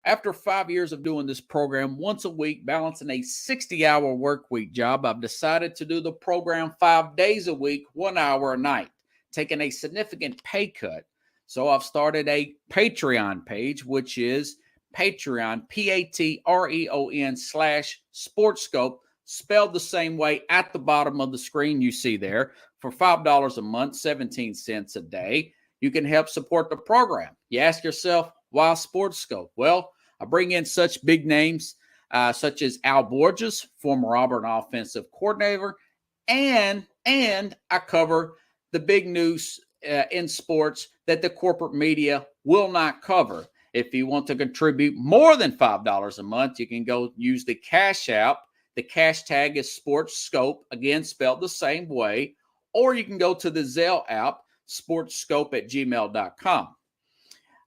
After 5 years of doing this program once a week, balancing a 60-hour work week job, I've decided to do the program 5 days a week, 1 hour a night, taking a significant pay cut. So I've started a Patreon page, which is Patreon, Patreon/Sportsskope, spelled the same way at the bottom of the screen you see there. For $5 a month, 17 cents a day, you can help support the program. You ask yourself, why Sportsskope? Well, I bring in such big names such as Al Borges, former Auburn offensive coordinator, and I cover the big news in sports that the corporate media will not cover. If you want to contribute more than $5 a month, you can go use the Cash App. The cash tag is Sportsskope, again, spelled the same way. Or you can go to the Zelle app, sportsskope@gmail.com.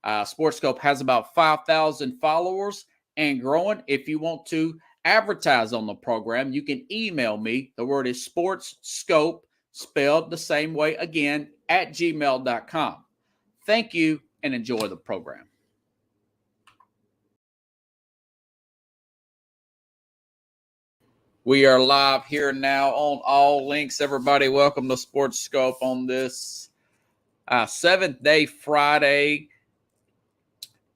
Sportsskope has about 5,000 followers and growing. If you want to advertise on the program, you can email me. The word is Sportsskope, spelled the same way again, @gmail.com. Thank you and enjoy the program. We are live here now on all links. Everybody, welcome to Sportsskope on this 7th day Friday,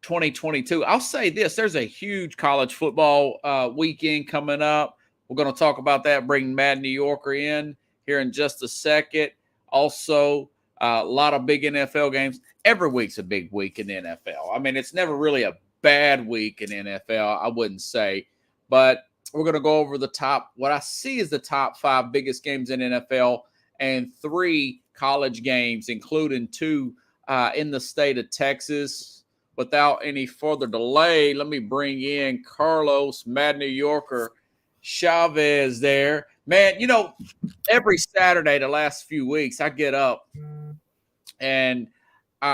2022. I'll say this, there's a huge college football weekend coming up. We're going to talk about that, bring Mad New Yorker in here in just a second. Also, a lot of big NFL games. Every week's a big week in the NFL. I mean, it's never really a bad week in the NFL, I wouldn't say. But we're going to go over the top, what I see is the top 5 biggest games in NFL and 3 college games, including 2 in the state of Texas. Without any further delay, let me bring in Carlos, Mad New Yorker, Chavez there. Man, you know, every Saturday the last few weeks, I get up and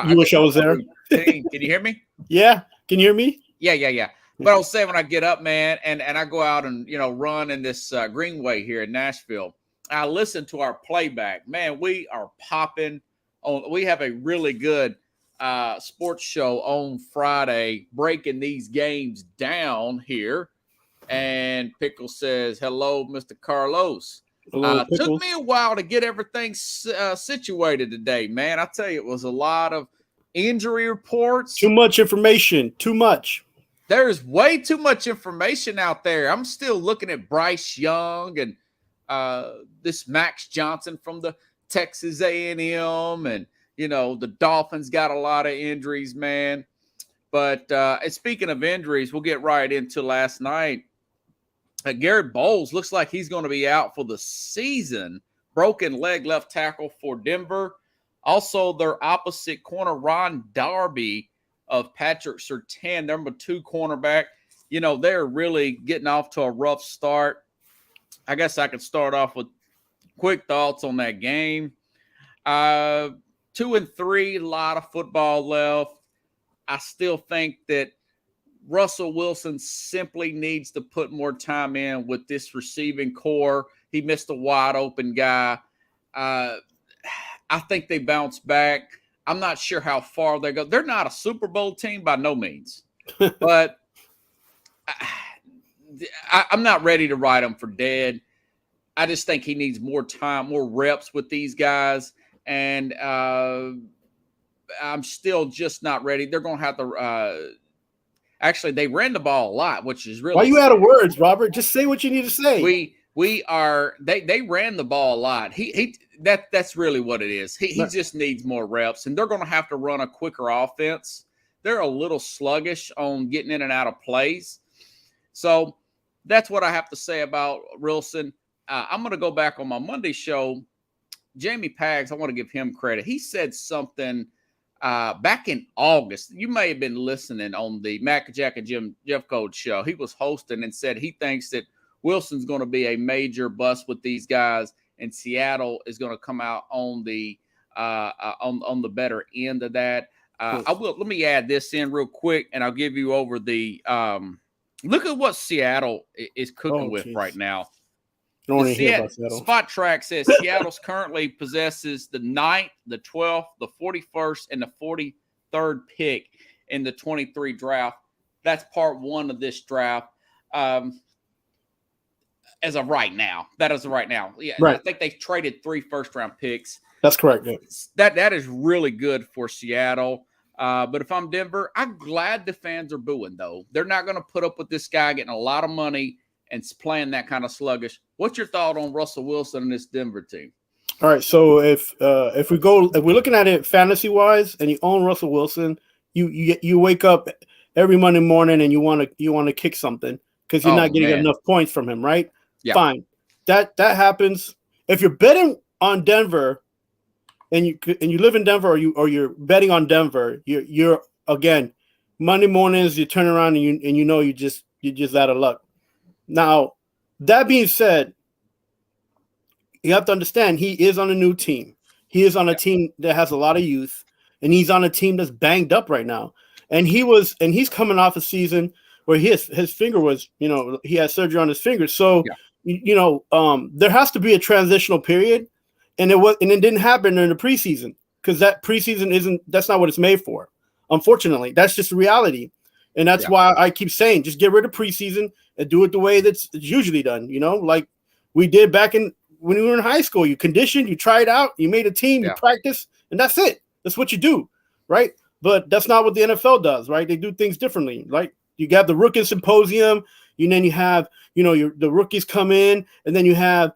you wish I was there. Can you hear me? Yeah. Can you hear me? Yeah. But I'll say when I get up, man, and I go out and, you know, run in this Greenway here in Nashville, I listen to our playback. Man, we are popping on. We have a really good sports show on Friday, breaking these games down here. And Pickle says, hello, Mr. Carlos. Hello, took me a while to get everything situated today, man. I tell you, it was a lot of injury reports. Too much information. Too much. There's way too much information out there. I'm still looking at Bryce Young and this Max Johnson from the Texas A&M, and you know, the Dolphins got a lot of injuries, man. But speaking of injuries, we'll get right into last night. Garrett Bowles looks like he's going to be out for the season. Broken leg left tackle for Denver. Also, their opposite corner, Ron Darby of Patrick Surtain, number 2 cornerback. You know, they're really getting off to a rough start. I guess I could start off with quick thoughts on that game. 2 and 3, a lot of football left. I still think that Russell Wilson simply needs to put more time in with this receiving core. He missed a wide open guy. I think they bounce back. I'm not sure how far they go. They're not a Super Bowl team by no means, but I'm not ready to write them for dead. I just think he needs more time, more reps with these guys. And I'm still just not ready. They're going to have to actually, they ran the ball a lot, which is really. Why are you out of words, Robert? Just say what you need to say. They ran the ball a lot. That's really what it is. He just needs more reps, and they're going to have to run a quicker offense. They're a little sluggish on getting in and out of plays. So that's what I have to say about Wilson. I'm going to go back on my Monday show. Jamie Paggs, I want to give him credit. He said something back in August. You may have been listening on the Mac Jack and Jeff Code show. He was hosting and said he thinks that Wilson's going to be a major bust with these guys, and Seattle is going to come out on the better end of that. Let me add this in real quick, and I'll give you over the look at what Seattle is cooking with right now. Spot Track says Seattle currently possesses the 9th, the 12th, the 41st, and the 43rd pick in the 23 draft. That's part one of this draft. As of right now, that is right now. Yeah, Right. I think they traded 3 first-round picks. That's correct. Yeah. That is really good for Seattle. But if I'm Denver, I'm glad the fans are booing, though. They're not going to put up with this guy getting a lot of money and playing that kind of sluggish. What's your thought on Russell Wilson and this Denver team? All right. So if we're looking at it fantasy wise, and you own Russell Wilson, you wake up every Monday morning and you want to kick something because you're not getting enough points from him, right? Yeah. Fine. That happens. If you're betting on Denver and you live in Denver or you're betting on Denver, you're again Monday mornings you turn around and you're just out of luck. Now, that being said, you have to understand he is on a new team. He is on a team that has a lot of youth, and he's on a team that's banged up right now. And he's coming off a season where his finger was, he had surgery on his finger. So there has to be a transitional period, and it didn't happen in the preseason because that preseason that's not what it's made for. Unfortunately, that's just reality, and that's why I keep saying just get rid of preseason and do it the way that's usually done. Like we did back when we were in high school. You conditioned, you tried out, you made a team, you practice, and that's it. That's what you do, right? But that's not what the NFL does, right? They do things differently, right? You got the rookie symposium, and then you have, the rookies come in, and then you have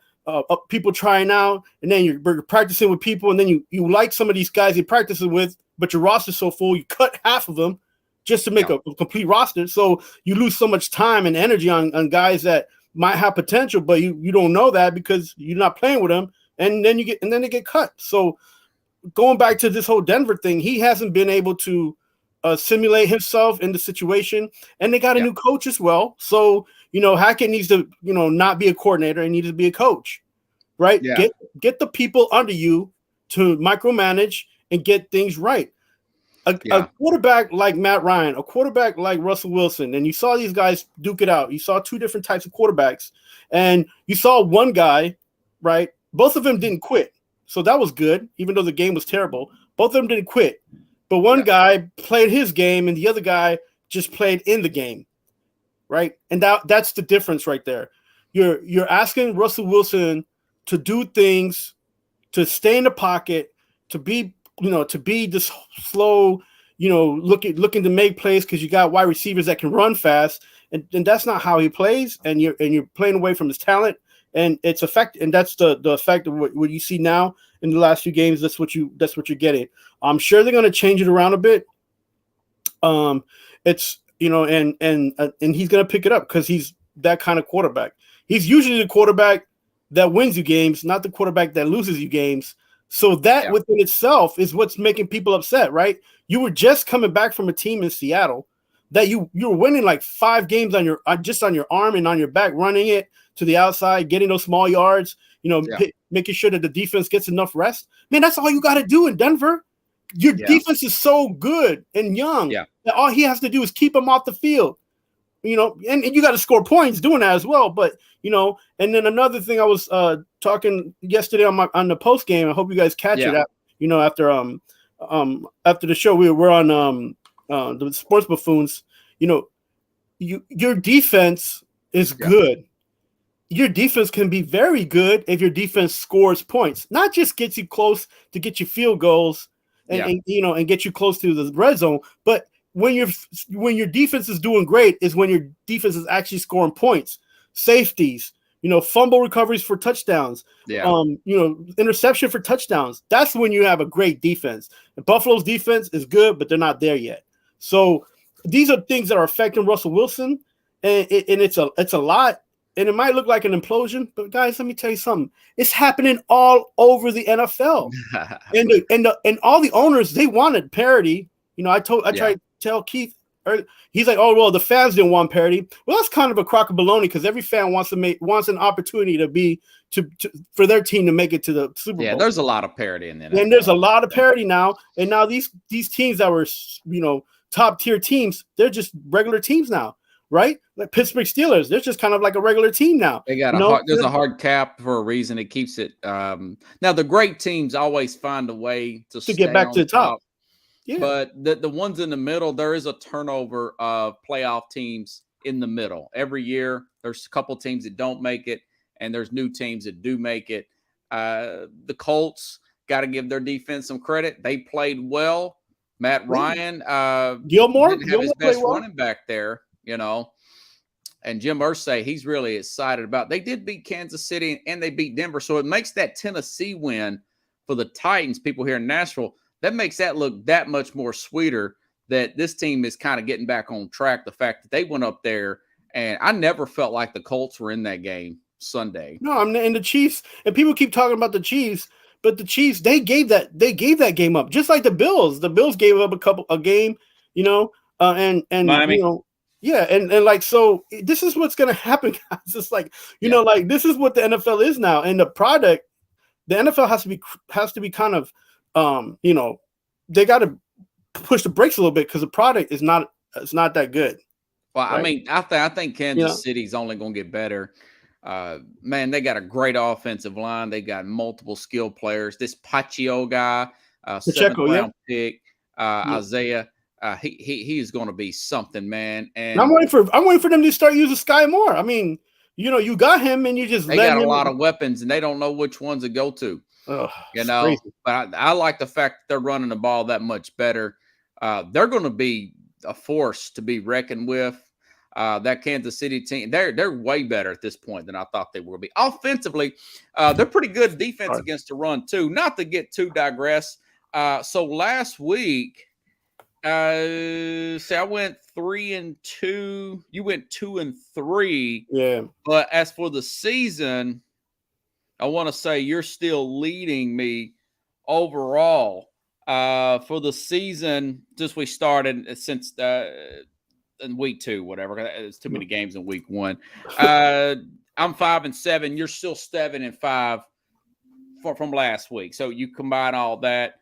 people trying out, and then you're practicing with people, and then you like some of these guys you're practicing with, but your roster's so full, you cut half of them just to make a complete roster. So you lose so much time and energy on guys that might have potential, but you don't know that because you're not playing with them, and then they get cut. So going back to this whole Denver thing, he hasn't been able to simulate himself in the situation, and they got a new coach as well. So Hackett needs to not be a coordinator and needs to be a coach, right? Yeah. Get the people under you to micromanage and get things right. A quarterback like Matt Ryan, a quarterback like Russell Wilson, and you saw these guys duke it out. You saw two different types of quarterbacks, and you saw one guy, right? Both of them didn't quit, so that was good, even though the game was terrible. Both of them didn't quit. But one guy played his game, and the other guy just played in the game, right? And that's the difference right there. You're asking Russell Wilson to do things, to stay in the pocket, to be this slow, looking to make plays because you got wide receivers that can run fast, and that's not how he plays. And you're playing away from his talent, and it's and that's the effect of what you see now in the last few games. That's what you're getting. I'm sure they're going to change it around a bit. It's and he's going to pick it up because he's that kind of quarterback. He's usually the quarterback that wins you games, not the quarterback that loses you games. So that within itself is what's making people upset, right? You were just coming back from a team in Seattle that you were winning like 5 games on your arm and on your back, running it to the outside, getting those small yards, making sure that the defense gets enough rest. Man, that's all you got to do in Denver. Your defense is so good and young that all he has to do is keep them off the field, and you got to score points doing that as well. But, and then another thing I was talking yesterday on the post game, I hope you guys catch it after the show, we're on the Sports Buffoons. Your defense is good. Your defense can be very good if your defense scores points, not just gets you close to get you field goals and get you close to the red zone, but when your defense is doing great is when your defense is actually scoring points, safeties, fumble recoveries for touchdowns, interception for touchdowns. That's when you have a great defense. And Buffalo's defense is good, but they're not there yet. So these are things that are affecting Russell Wilson, and it's a lot. And it might look like an implosion, but guys, let me tell you something. It's happening all over the NFL, and all the owners, they wanted parity. I tried to tell Keith. He's like, oh well, the fans didn't want parity. Well, that's kind of a crock of baloney because every fan wants an opportunity for their team to make it to the Super Bowl. Yeah, there's a lot of parity in the NFL. And there's a lot of parity now. And now these teams that were top tier teams, they're just regular teams now. Right? Like Pittsburgh Steelers, they're just kind of like a regular team now. They got there's a hard cap for a reason. It keeps it. Now the great teams always find a way to get back to the top. Yeah. But the ones in the middle, there is a turnover of playoff teams in the middle. Every year, there's a couple teams that don't make it, and there's new teams that do make it. The Colts got to give their defense some credit. They played well. Matt Ryan didn't have his best running back there, and Jim Irsay, he's really excited about. They did beat Kansas City and they beat Denver, so it makes that Tennessee win for the Titans, people here in Nashville, that makes that look that much more sweeter that this team is kind of getting back on track. The fact that they went up there, and I never felt like the Colts were in that game Sunday. No, and the Chiefs, and people keep talking about the Chiefs, but the Chiefs, they gave that game up, just like the Bills. The Bills gave up a game, and Miami. Yeah, and like, so this is what's going to happen, guys. It's like, like, this is what the NFL is now, and the product, the NFL has to be kind of, they got to push the brakes a little bit because the product is not that good. Well, right? I mean, I think Kansas City's only going to get better. Man, they got a great offensive line. They got multiple skilled players. This Pacheco guy, seventh round pick, Isaiah. He is going to be something, man. And I'm waiting for them to start using Sky more. I mean, you got him, and you just they got a lot of weapons, and they don't know which ones to go to. Crazy. But I like the fact that they're running the ball that much better. They're going to be a force to be reckoned with. That Kansas City team, they're way better at this point than I thought they would be. Offensively, they're pretty good defense against the run too. Not to get too digress. So last week, I went 3-2. You went 2-3. Yeah. But as for the season, I want to say you're still leading me overall. For the season, just we started since in week 2, whatever. There's too many games in week 1. I'm 5-7. You're still 7-5 from last week. So you combine all that.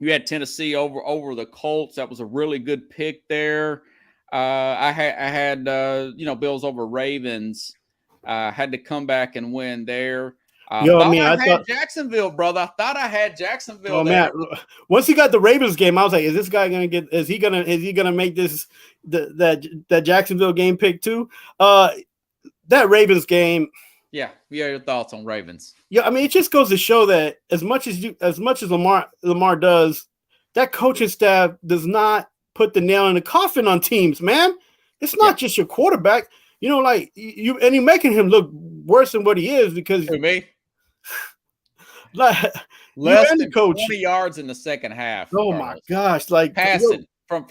You had Tennessee over the Colts. That was a really good pick there. I had Bills over Ravens. Had to come back and win there. I had Jacksonville, brother. I thought I had Jacksonville. Oh man! Once he got the Ravens game, I was like, "Is this guy gonna get? Is he gonna make this that Jacksonville game pick too?" That Ravens game. Yeah, your thoughts on Ravens? Yeah, I mean, it just goes to show that as much as Lamar does, that coaching staff does not put the nail in the coffin on teams, man. It's not just your quarterback. Like and you're making him look worse than what he is because me. Like less than 20 yards in the second half. Oh my gosh! Like passing from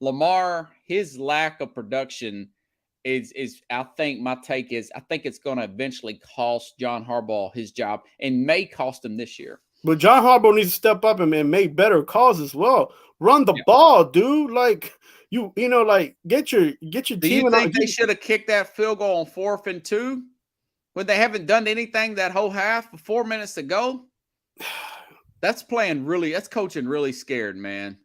Lamar, his lack of production is I think my take is I think it's going to eventually cost John Harbaugh his job and may cost him this year. But John Harbaugh needs to step up and make better calls as well. Run the ball, dude. Like like get your team. Do you think they should have kicked that field goal on 4th and 2 when they haven't done anything that whole half with 4 minutes to go? That's coaching really scared, man.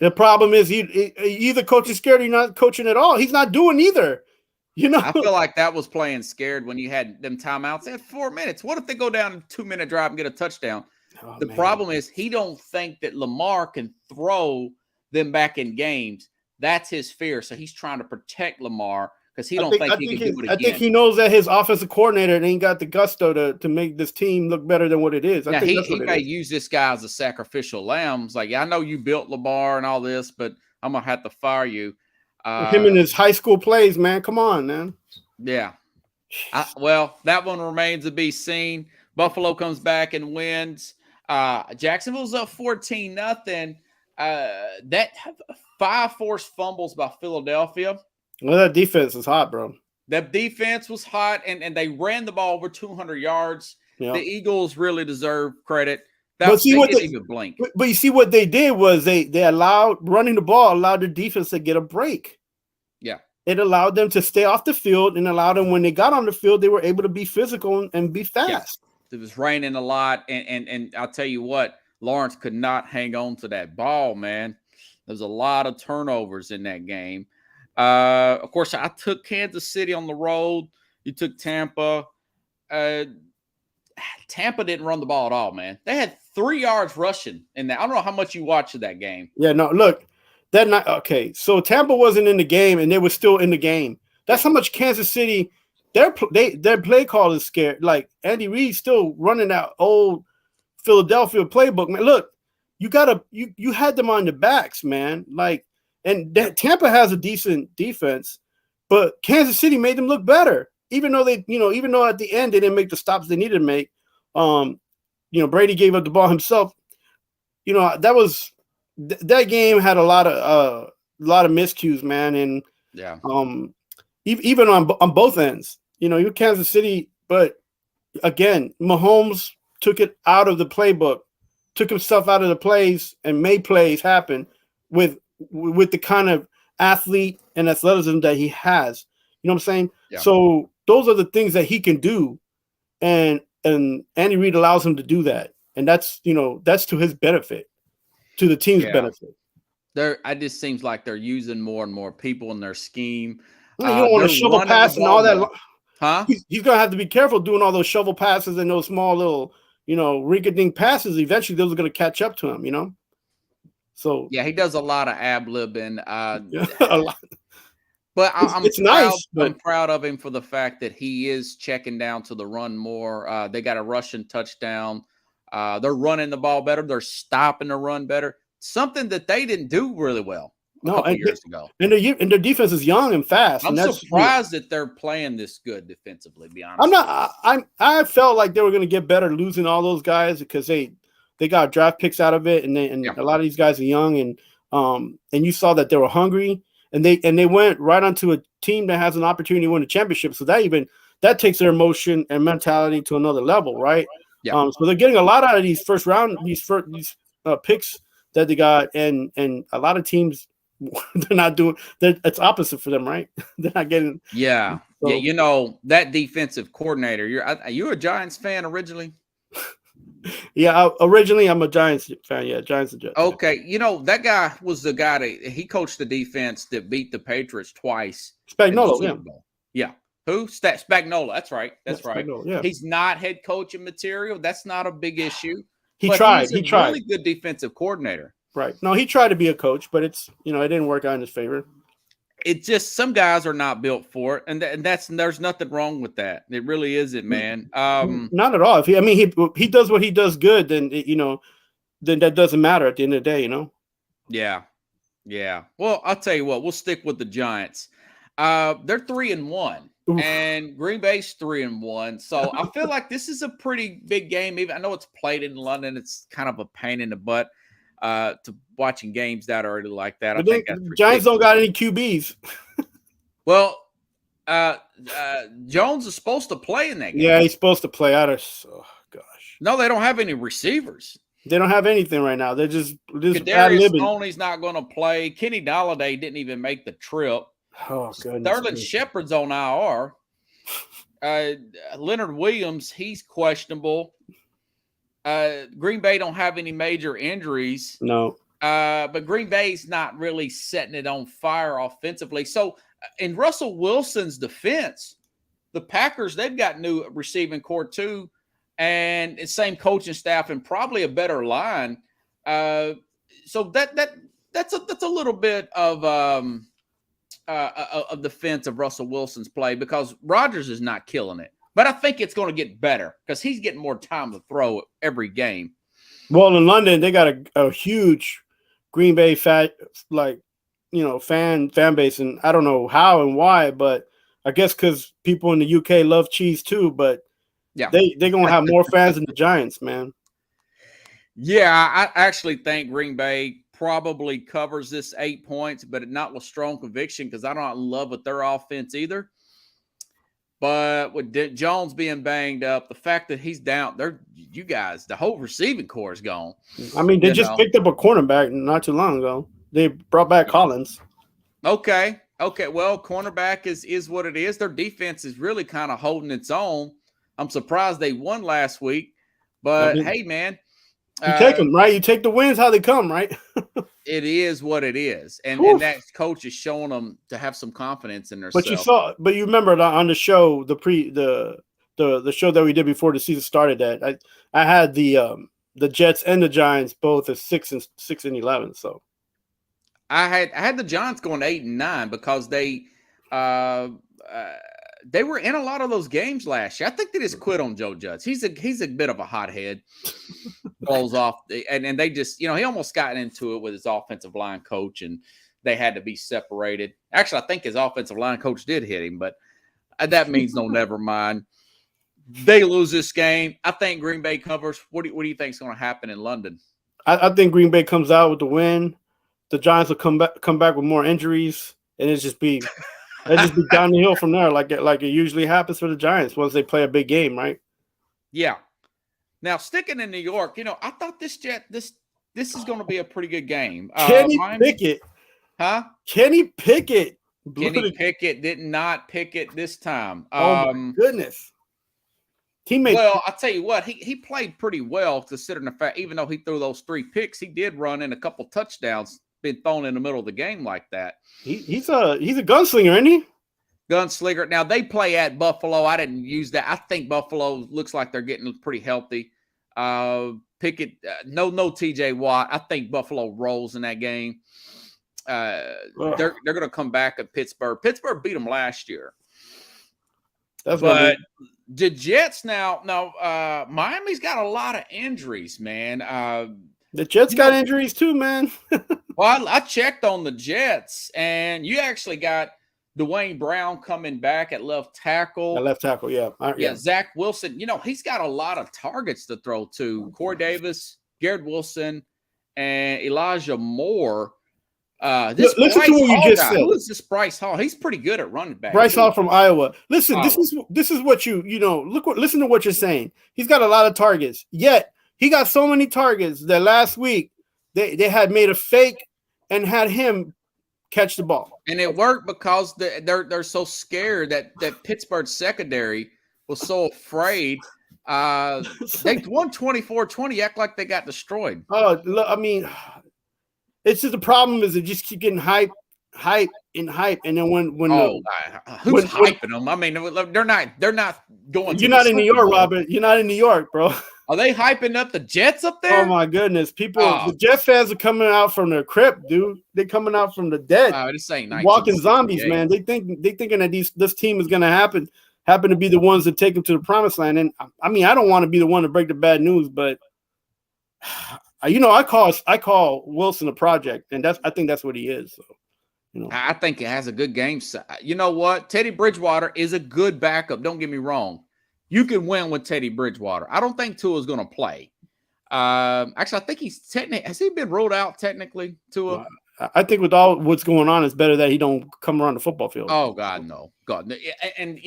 The problem is either coaching scared or you're not coaching at all. He's not doing either. I feel like that was playing scared when you had them timeouts. They had 4 minutes. What if they go down a 2-minute drive and get a touchdown? The problem is he don't think that Lamar can throw them back in games. That's his fear. So he's trying to protect Lamar because he don't think he can do it again. I think he knows that his offensive coordinator ain't got the gusto to make this team look better than what it is. I think he may use this guy as a sacrificial lamb. It's like, I know you built Lamar and all this, but I'm going to have to fire you. Him and his high school plays, man. Come on, man. Yeah. Well, that one remains to be seen. Buffalo comes back and wins. Jacksonville's up 14-0. That 5 forced fumbles by Philadelphia. Well, that defense is hot, bro. That defense was hot, and they ran the ball over 200 yards. Yep. The Eagles really deserve credit. But you see what they did was they allowed running the ball, allowed the defense to get a break. Yeah. It allowed them to stay off the field and allowed them when they got on the field, they were able to be physical and be fast. Yeah. It was raining a lot. And I'll tell you what, Lawrence could not hang on to that ball, man. There's a lot of turnovers in that game. Of course, I took Kansas City on the road. You took Tampa. Tampa didn't run the ball at all, man. They had 3 yards rushing in that. I don't know how much you watched of that game. Yeah, no, look, that night. Okay, so Tampa wasn't in the game, and they were still in the game. That's how much Kansas City. Their play call is scared. Like Andy Reid's still running that old Philadelphia playbook, man. Look, you had them on the backs, man. Like, and Tampa has a decent defense, but Kansas City made them look better. Even though even though at the end they didn't make the stops they needed to make. Brady gave up the ball himself. That game had a lot of miscues, man, and even on both ends. You're Kansas City, but again, Mahomes took it out of the playbook, took himself out of the plays, and made plays happen with the kind of athlete and athleticism that he has. You know what I'm saying? Yeah. So those are the things that he can do, and Andy Reid allows him to do that, and that's to his benefit, to the team's benefit. It just seems like they're using more and more people in their scheme. You don't want to shovel pass and all that. Huh? He's gonna have to be careful doing all those shovel passes and those small little, rink-a-dink passes. Eventually, those are gonna catch up to him. So yeah, he does a lot of ad-libbing. A lot. But I'm proud of him for the fact that he is checking down to the run more. They got a rushing touchdown. They're running the ball better. They're stopping the run better. Something that they didn't do really well a couple years ago. And their defense is young and fast. I'm surprised that they're playing this good defensively, to be honest. I felt like they were going to get better losing all those guys because they got draft picks out of it, and a lot of these guys are young, and you saw that they were hungry. And they went right onto a team that has an opportunity to win a championship. So that takes their emotion and mentality to another level, right? Yeah. So they're getting a lot out of these first round, these picks that they got, and a lot of teams they're not doing. It's opposite for them, right? They're not getting. Yeah, so. Yeah. That defensive coordinator. You're a Giants fan originally. Yeah, originally I'm a Giants fan. Yeah, Giants and Jets. Okay, that guy was the guy he coached the defense that beat the Patriots twice. Spagnuolo, yeah. Who? Spagnuolo. That's right. That's right. Yeah. He's not head coaching material. That's not a big issue. He tried. He's a really good defensive coordinator. Right. No, he tried to be a coach, but it didn't work out in his favor. It's just some guys are not built for it, and there's nothing wrong with that. It really isn't, man. Not at all. If he does what he does good, then then that doesn't matter at the end of the day, Yeah, yeah. Well, I'll tell you what. We'll stick with the Giants. They're 3-1, and Green Bay's 3-1. So I feel like this is a pretty big game. Even I know it's played in London. It's kind of a pain in the butt. To watching games that are already like that. I think that's Giants don't got any QBs. Well, Jones is supposed to play in that game. Yeah, he's supposed to play. Gosh. No, they don't have any receivers. They don't have anything right now. They're just Kadarius Toney's not going to play. Kenny Golladay didn't even make the trip. Oh, goodness. Sterling Shepard's on IR. Leonard Williams, he's questionable. Green Bay don't have any major injuries. No. But Green Bay's not really setting it on fire offensively. So in Russell Wilson's defense, the Packers, they've got new receiving core too, and it's same coaching staff and probably a better line. So that's a little bit of defense of Russell Wilson's play because Rodgers is not killing it. But I think it's going to get better because he's getting more time to throw every game. Well, in London, they got a huge Green Bay fan base, and I don't know how and why, but I guess because people in the UK love cheese too. But yeah, they're going to have more fans than the Giants, man. Yeah, I actually think Green Bay probably covers this 8 points, but not with strong conviction because I'm not in love with their offense either. But with Jones being banged up, the fact that he's down, the whole receiving core is gone. I mean, they just picked up a cornerback not too long ago. They brought back Collins. Okay. Well, cornerback is what it is. Their defense is really kind of holding its own. I'm surprised they won last week. But, hey, man. You take them, right? You take the wins how they come, right? It is what it is. And that coach is showing them to have some confidence in themselves. But you remember on the show, the the show that we did before the season started that I had the Jets and the Giants both at 6-11. So I had the Giants going 8-9 because they were in a lot of those games last year. I think they just quit on Joe Judge. He's a bit of a hothead. Blows off, and they just, he almost got into it with his offensive line coach, and they had to be separated. Actually, I think his offensive line coach did hit him, but that means no, never mind. They lose this game. I think Green Bay covers. What do you think is going to happen in London? I think Green Bay comes out with the win. The Giants will come back with more injuries, and it's just be down the hill from there, like it usually happens for the Giants once they play a big game, right? Yeah. Now, sticking in New York, I thought this is going to be a pretty good game. Kenny Pickett. Huh? Kenny Pickett. Kenny Pickett did not pick it this time. Oh, my goodness. Well, I'll tell you what, he played pretty well considering the fact, even though he threw those 3 picks, he did run in a couple touchdowns, been thrown in the middle of the game like that. He's a gunslinger, isn't he? Gunslinger. Now, they play at Buffalo. I didn't use that. I think Buffalo looks like they're getting pretty healthy. Pickett, no TJ Watt. I think Buffalo rolls in that game. They're going to come back at Pittsburgh. Pittsburgh beat them last year. But the Jets now, Miami's got a lot of injuries, man. The Jets got injuries too, man. Well, I checked on the Jets, and you actually got Dwayne Brown coming back at left tackle. Yeah. Zach Wilson, he's got a lot of targets to throw to. Corey Davis, Garrett Wilson, and Elijah Moore. Listen to what you just said. Who is this Bryce Hall? He's pretty good at running back. Bryce Hall from Iowa. Listen, this is what listen to what you're saying. He's got a lot of targets. Yet he got so many targets that last week they had made a fake and had him catch the ball. And it worked because they're so scared that Pittsburgh secondary was so afraid. They won 24-20, act like they got destroyed. Oh, I mean, it's just the problem is they just keep getting hype, and then when who's hyping them? I mean, they're not going. You're not in New York, Robert. You're not in New York, bro. Are they hyping up the Jets up there? Oh my goodness, the Jets fans are coming out from their crypt, dude. They're coming out from the dead. This ain't walking zombies, man. They thinking that this team is gonna happen to be the ones that take them to the promised land. And I mean, I don't want to be the one to break the bad news, but I call Wilson a project, and I think that's what he is. So, I think it has a good game. You know what? Teddy Bridgewater is a good backup. Don't get me wrong. You can win with Teddy Bridgewater. I don't think Tua's going to play. Actually, I think has he been ruled out technically, Tua? I think with all what's going on, it's better that he don't come around the football field. Oh, God, no. God. And,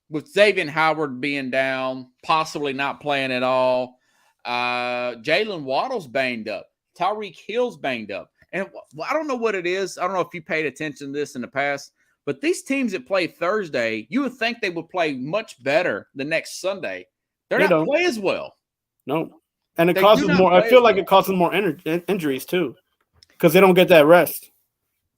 with Xavier Howard being down, possibly not playing at all, Jalen Waddle's banged up. Tyreek Hill's banged up. And I don't know what it is. I don't know if you paid attention to this in the past, but these teams that play Thursday, you would think they would play much better the next Sunday. They're not playing as well. No. And it causes more. I feel like it causes more injuries too, because they don't get that rest.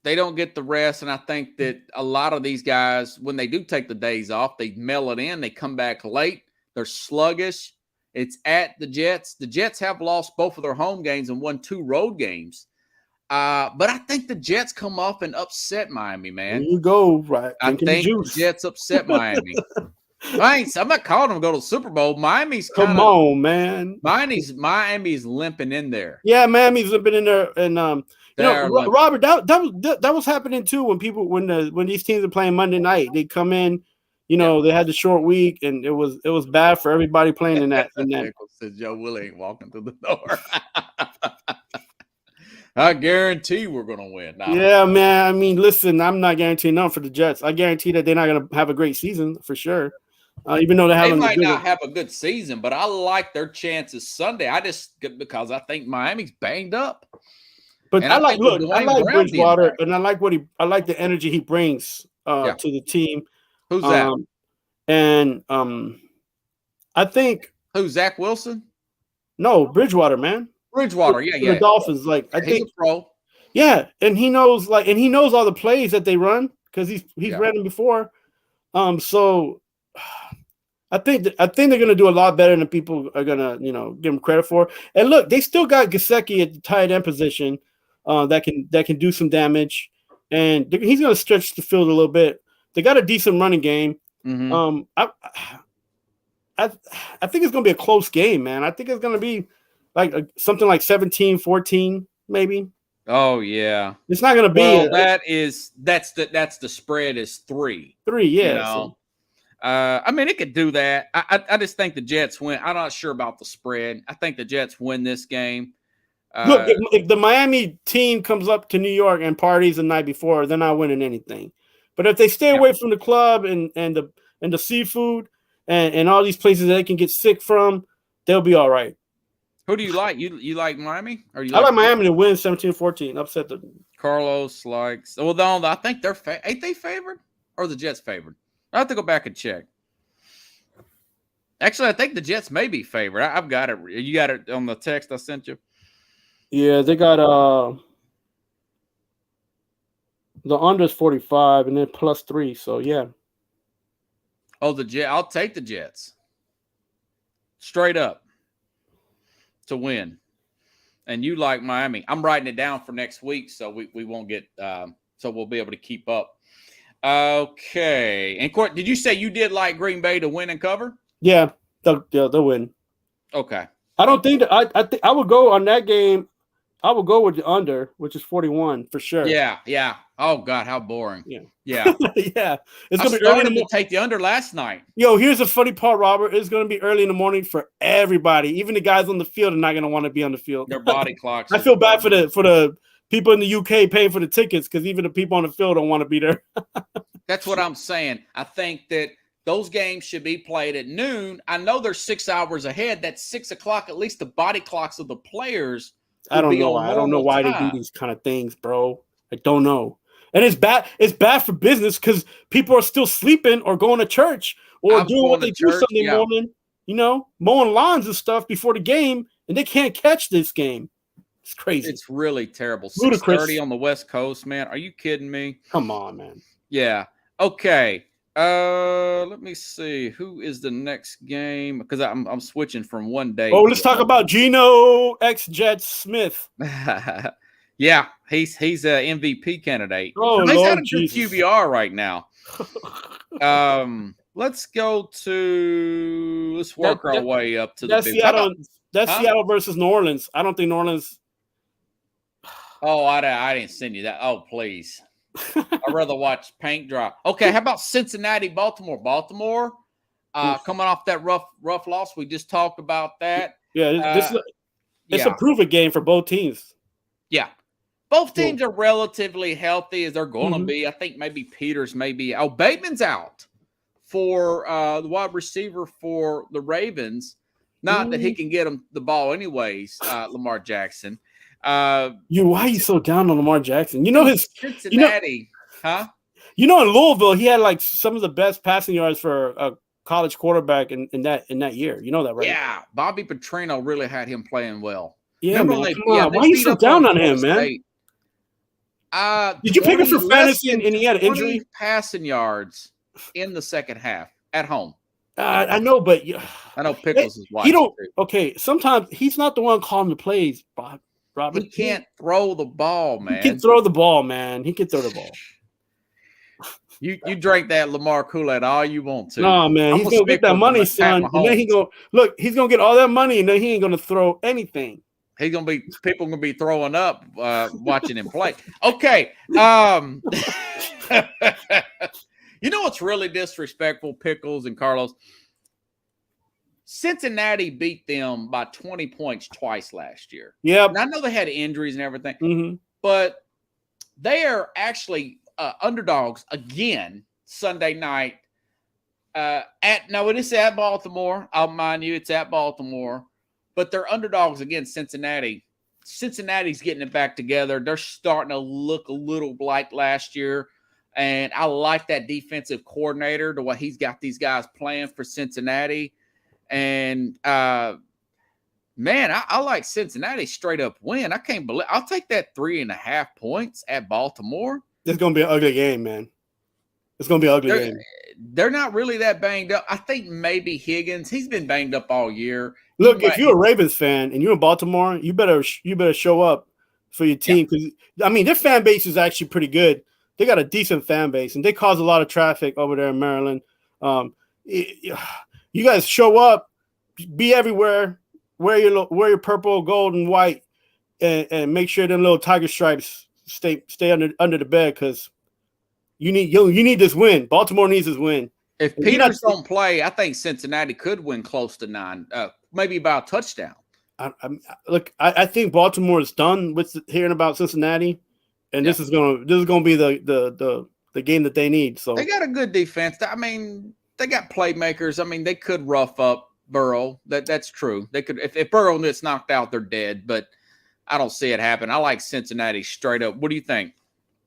They don't get the rest, and I think that a lot of these guys, when they do take the days off, they mail it in. They come back late. They're sluggish. It's at the Jets. The Jets have lost both of their home games and won 2 road games. But I think the Jets come off and upset Miami, man. There you go, right? I think the Jets upset Miami. I'm not calling them to go to the Super Bowl. Come on, man. Miami's limping in there. Yeah, Miami's limping in there, and Robert, that was happening too when these teams are playing Monday night. They come in, they had the short week, and it was bad for everybody playing in that. Said Joe Willie ain't walking through the door. I guarantee we're going to win. Yeah, man. I mean, listen, I'm not guaranteeing nothing for the Jets. I guarantee that they're not going to have a great season for sure. Even though they might not have a good season, but I like their chances Sunday. Because I think Miami's banged up. But I like Bridgewater, and I like the energy he brings to the team. Who's that? And I think Zach Wilson? No, Bridgewater, man. Bridgewater, yeah. The Dolphins, I think he's a pro. Yeah, and he knows all the plays that they run because he's ran them before. So I think they're going to do a lot better than people are going to, give them credit for. And look, they still got Gesicki at the tight end position that can do some damage, and he's going to stretch the field a little bit. They got a decent running game. Mm-hmm. I think it's going to be a close game, man. I think it's going to be like something like 17-14, maybe. Oh yeah, it's not going to be. Well, that's the spread is 3. 3, yeah. You know? I mean, it could do that. I just think the Jets win. I'm not sure about the spread. I think the Jets win this game. Look, if the Miami team comes up to New York and parties the night before, they're not winning anything. But if they stay away from the club and the seafood and all these places that they can get sick from, they'll be all right. Who do you like? You like Miami? Or I like Miami to win 17-14. Upset the Carlos likes. Well, no, I think they're ain't they favored or the Jets favored? I have to go back and check. Actually, I think the Jets may be favored. I've got it. You got it on the text I sent you? Yeah, they got the under is 45 and then +3. So yeah. Oh, I'll take the Jets. Straight up to win. And you like Miami. I'm writing it down for next week, so we won't get so we'll be able to keep up. Okay. And Court, did you say you did like Green Bay to win and cover? Yeah, they'll win. Okay. I don't think that I think I would go on that game. I would go with the under, which is 41 for sure. Yeah. Oh God, how boring. Yeah. Yeah. It's gonna be early to take the under last night. Yo, here's the funny part, Robert. It's gonna be early in the morning for everybody. Even the guys on the field are not gonna want to be on the field. Their body clocks. I feel bad for the people in the UK paying for the tickets because even the people on the field don't want to be there. That's what I'm saying. I think that those games should be played at noon. I know they're 6 hours ahead. That's 6 o'clock. At least the body clocks of the players. I don't know why they do these kind of things, bro. I don't know. And it's bad. It's bad for business because people are still sleeping or going to church or doing what they do Sunday morning, mowing lawns and stuff before the game, and they can't catch this game. It's crazy. It's really terrible. 6:30 on the West Coast, man. Are you kidding me? Come on, man. Yeah. Okay. Let me see. Who is the next game? Because I'm switching from one day. Oh, let's talk about Geno Jet Smith. Yeah, he's an MVP candidate. Oh, he's Lord got a good Jesus. QBR right now. Let's work our way up to the Seattle. That's Seattle versus New Orleans. I don't think New Orleans. Oh, I didn't send you that. Oh, please. I'd rather watch paint dry. Okay, how about Cincinnati, Baltimore? Baltimore, coming off that rough loss. We just talked about that. Yeah, it's a prove-it game for both teams. Yeah. Both teams are relatively healthy as they're going to be. I think maybe Peters may be. Oh, Bateman's out for the wide receiver for the Ravens. Not that he can get him the ball anyways, Lamar Jackson. Why are you so down on Lamar Jackson? His Cincinnati, huh? In Louisville, he had like some of the best passing yards for a college quarterback in that year. You know that, right? Yeah, Bobby Petrino really had him playing well. Yeah, man. Why are you so down on him, man? Did you pick him for fantasy and he had an injury? Passing yards in the second half at home. I know, but I know Pickles is watching. Okay, sometimes he's not the one calling the plays, Bob. Robert. He can't throw the ball, man. He can throw the ball, man. He can throw the ball. You drink that Lamar Kool-Aid all you want to. No, man. He's gonna get that money, son. And then he's gonna get all that money, and then he ain't gonna throw anything. People gonna be throwing up watching him play. Okay. You know what's really disrespectful, Pickles and Carlos? Cincinnati beat them by 20 points twice last year. Yeah. I know they had injuries and everything, but they are actually underdogs again Sunday night. It is at Baltimore. I'll mind you, it's at Baltimore, but they're underdogs against Cincinnati. Cincinnati's getting it back together. They're starting to look a little like last year. And I like that defensive coordinator, the way he's got these guys playing for Cincinnati. And, man, I like Cincinnati straight up win. I can't believe – I'll take that 3.5 points at Baltimore. It's going to be an ugly game, man. It's going to be an ugly game. they're not really that banged up. I think maybe Higgins. He's been banged up all year. Look, if you're a Ravens fan and you're in Baltimore, you better show up for your team because I mean their fan base is actually pretty good. They got a decent fan base and they cause a lot of traffic over there in Maryland. You guys show up, be everywhere, wear your purple, gold, and white, and make sure them little tiger stripes stay under the bed because you need this win. Baltimore needs this win. If Peters don't play, I think Cincinnati could win close to 9, maybe by a touchdown. I think Baltimore is done with hearing about Cincinnati, and this is gonna be the game that they need. So they got a good defense. I mean, they got playmakers. I mean, they could rough up Burrow. That's true. They could if Burrow gets knocked out, they're dead. But I don't see it happen. I like Cincinnati straight up. What do you think?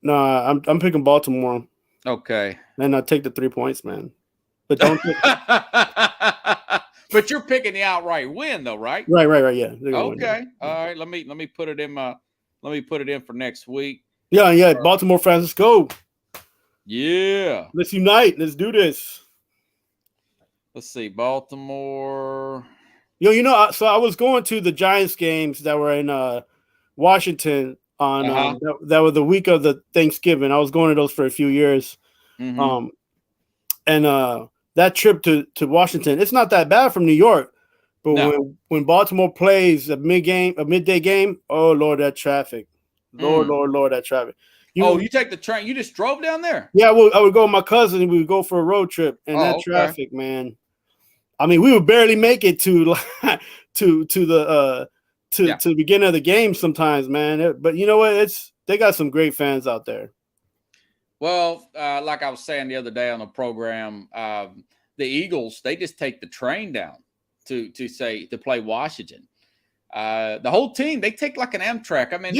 No, I'm picking Baltimore. Okay, and I take the 3 points, man. But don't. But you're picking the outright win, though, right? Right. Yeah. Okay. All right. Let me put it in for next week. Yeah. Baltimore fans, let's go. Yeah. Let's unite. Let's do this. Let's see, Baltimore. So I was going to the Giants games that were in Washington on that was the week of the Thanksgiving. I was going to those for a few years. Mm-hmm. That trip to Washington, it's not that bad from New York, but when Baltimore plays a midday game, oh Lord, that traffic, Lord, that traffic. You take the train? You just drove down there? Yeah, I would go with my cousin. We would go for a road trip, and traffic, man. I mean, we would barely make it to the beginning of the game sometimes, man. But you know what? They got some great fans out there. Well, like I was saying the other day on the program, the Eagles, they just take the train down to play Washington. The whole team, they take like an Amtrak. I mean,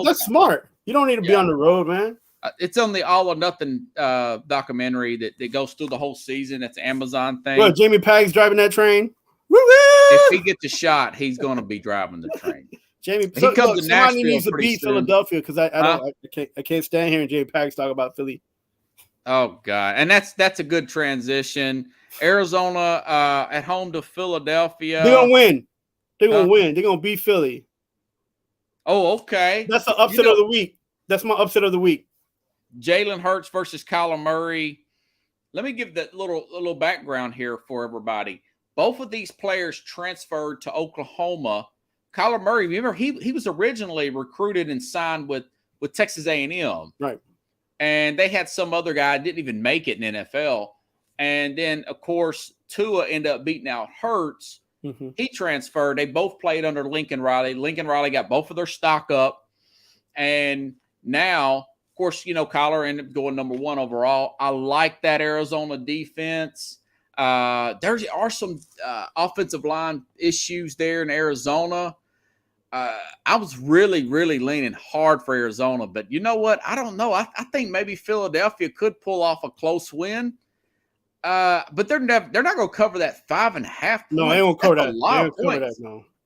that's smart. You don't need to be on the road, man. It's on the All or Nothing documentary that goes through the whole season. It's an Amazon thing. Well, Jamie Pagg's driving that train. If he gets a shot, he's going to be driving the train. Somebody needs to beat Philadelphia because I can't stand hearing Jamie Pags talk about Philly. Oh God, and that's a good transition. Arizona at home to Philadelphia. They're gonna win. They're gonna win. They're gonna beat Philly. Oh, okay. That's the upset of the week. That's my upset of the week. Jalen Hurts versus Kyler Murray. Let me give that little background here for everybody. Both of these players transferred to Oklahoma. Kyler Murray, remember, he was originally recruited and signed with Texas A&M. Right. And they had some other guy didn't even make it in NFL. And then, of course, Tua ended up beating out Hurts. Mm-hmm. He transferred. They both played under Lincoln Riley. Lincoln Riley got both of their stock up. And now, of course, Kyler ended up going number 1 overall. I like that Arizona defense. There are some offensive line issues there in Arizona. I was really, really leaning hard for Arizona, but you know what? I don't know. I think maybe Philadelphia could pull off a close win. But they're not going to cover that 5.5. No, they won't cover that. They won't cover that.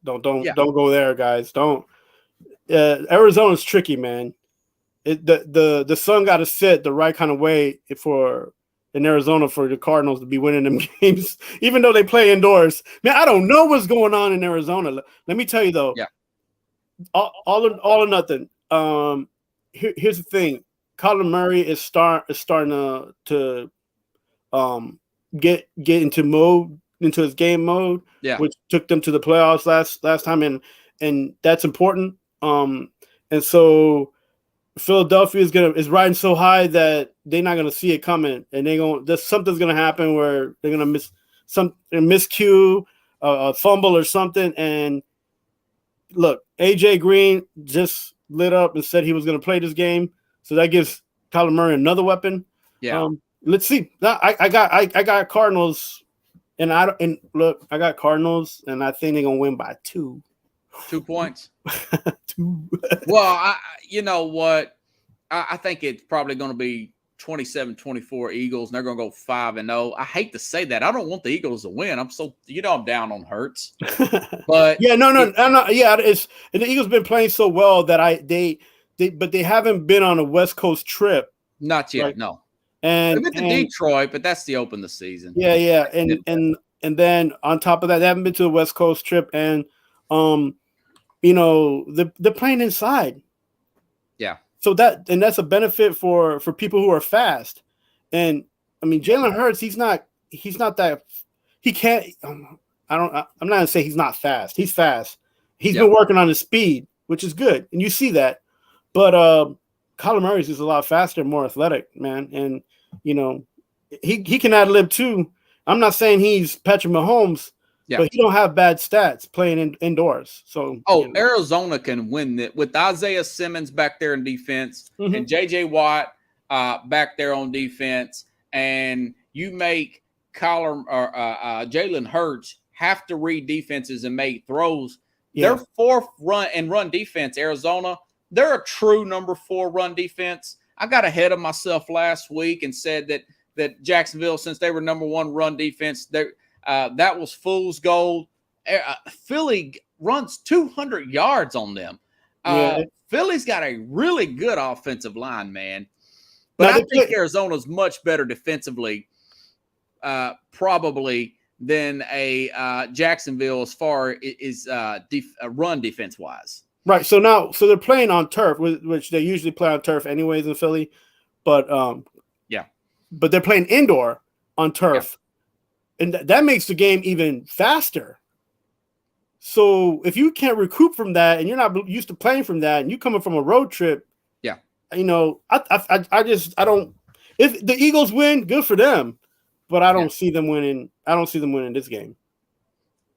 No, don't go there, guys. Don't. Arizona's tricky, man. The sun got to set the right kind of way in Arizona for the Cardinals to be winning them games, even though they play indoors. Man, I don't know what's going on in Arizona. Let me tell you though. Yeah. All or nothing. Here's the thing. Kyler Murray is starting to get into his game mode, which took them to the playoffs last time, and that's important. And so Philadelphia is riding so high that they're not gonna see it coming, and something's gonna happen where they're gonna miscue a fumble or something. And look, AJ Green just lit up and said he was gonna play this game, so that gives Kyler Murray another weapon. Yeah. Let's see. I got Cardinals, and I got Cardinals, and I think they're gonna win by 2. 2 points. 2. Well, you know what? I think it's probably going to be 27-24 Eagles, and they're going to go 5-0. I hate to say that. I don't want the Eagles to win. I'm down on Hurts. But yeah, no. Yeah, and the Eagles been playing so well that they haven't been on a West Coast trip. Not yet, no. And went to Detroit, but that's the open the season. Yeah. And then on top of that, they haven't been to the West Coast trip, and they're playing inside. Yeah. So that's a benefit for people who are fast. And I mean, Jalen Hurts, he's not that, he can't. I'm not gonna say he's not fast. He's fast. He's been working on his speed, which is good, and you see that. But Kyler Murray's is a lot faster, more athletic, man, and he can ad lib too. I'm not saying he's Patrick Mahomes, but he don't have bad stats playing indoors. So Arizona can win it with Isaiah Simmons back there in defense and J.J. Watt back there on defense, and you make Kyler or Jalen Hurts have to read defenses and make throws. Yeah. Their fourth run defense, Arizona, they're a true number 4 run defense. I got ahead of myself last week and said that Jacksonville, since they were number 1 run defense, that was fool's gold. Philly runs 200 yards on them. Philly's got a really good offensive line, man. But I think Arizona's much better defensively, probably, than a Jacksonville as far as run defense-wise. Right. So they're playing on turf, which they usually play on turf anyways in Philly. But but they're playing indoor on turf. Yeah. And that makes the game even faster. So if you can't recoup from that and you're not used to playing from that and you coming from a road trip, I don't, if the Eagles win, good for them, but I don't see them winning. I don't see them winning this game.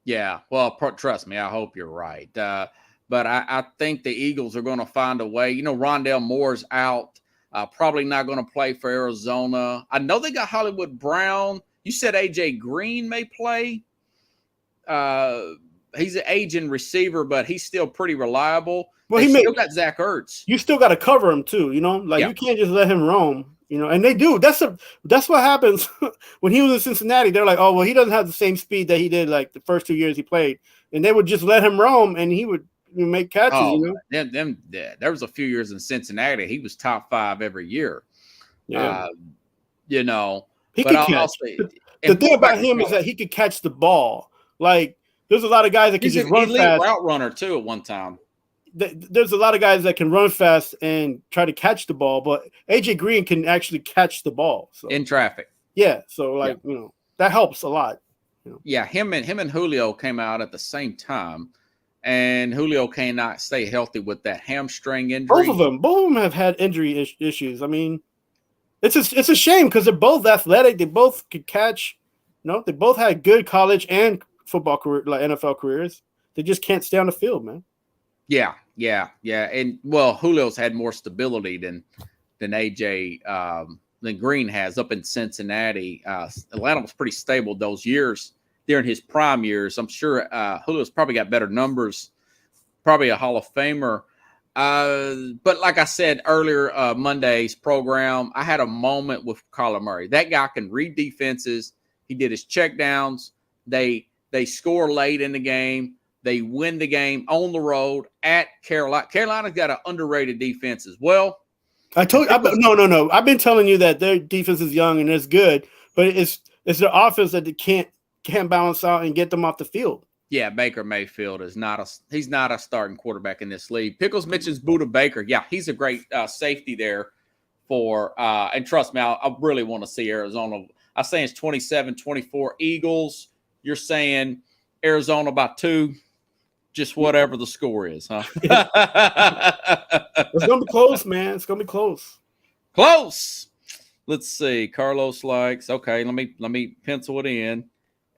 Yeah. Well, trust me, I hope you're right. But I think the Eagles are going to find a way. Rondale Moore's out. Probably not going to play for Arizona. I know they got Hollywood Brown. You said A.J. Green may play. He's an aging receiver, but he's still pretty reliable. Well, still got Zach Ertz. You still got to cover him too. You can't just let him roam. And they do. That's what happens when he was in Cincinnati. They're like, oh well, he doesn't have the same speed that he did like the first 2 years he played, and they would just let him roam, and he would make catches. There was a few years in Cincinnati. He was top 5 every year. Yeah. He could catch. The thing about him is that he could catch the ball. Like there's a lot of guys that can just run fast. He's an elite route runner too at one time. There's a lot of guys that can run fast and try to catch the ball, but AJ Green can actually catch the ball. So in traffic. Yeah. So that helps a lot. Yeah, him and Julio came out at the same time. And Julio cannot stay healthy with that hamstring injury. Both of them have had injury issues. I mean, it's a shame because they're both athletic. They both could catch. They both had good college and football career, like NFL careers. They just can't stay on the field, man. Yeah. And Julio's had more stability than AJ than Green has up in Cincinnati. Atlanta was pretty stable those years. During his prime years, I'm sure Julio's probably got better numbers, probably a Hall of Famer. But like I said earlier, Monday's program, I had a moment with Kyler Murray. That guy can read defenses. He did his checkdowns. They score late in the game. They win the game on the road at Carolina. Carolina's got an underrated defense as well. No. I've been telling you that their defense is young and it's good, but it's their offense that they can't balance out and get them off the field. Yeah, Baker Mayfield is not a starting quarterback in this league. Pickles mentions Budda Baker. Yeah, he's a great safety there for and trust me, I really want to see Arizona. I'm saying it's 27-24 Eagles. You're saying Arizona by 2, just whatever the score is, huh? It's gonna be close, man. It's gonna be close. Close. Let's see. Carlos likes. Okay, let me pencil it in.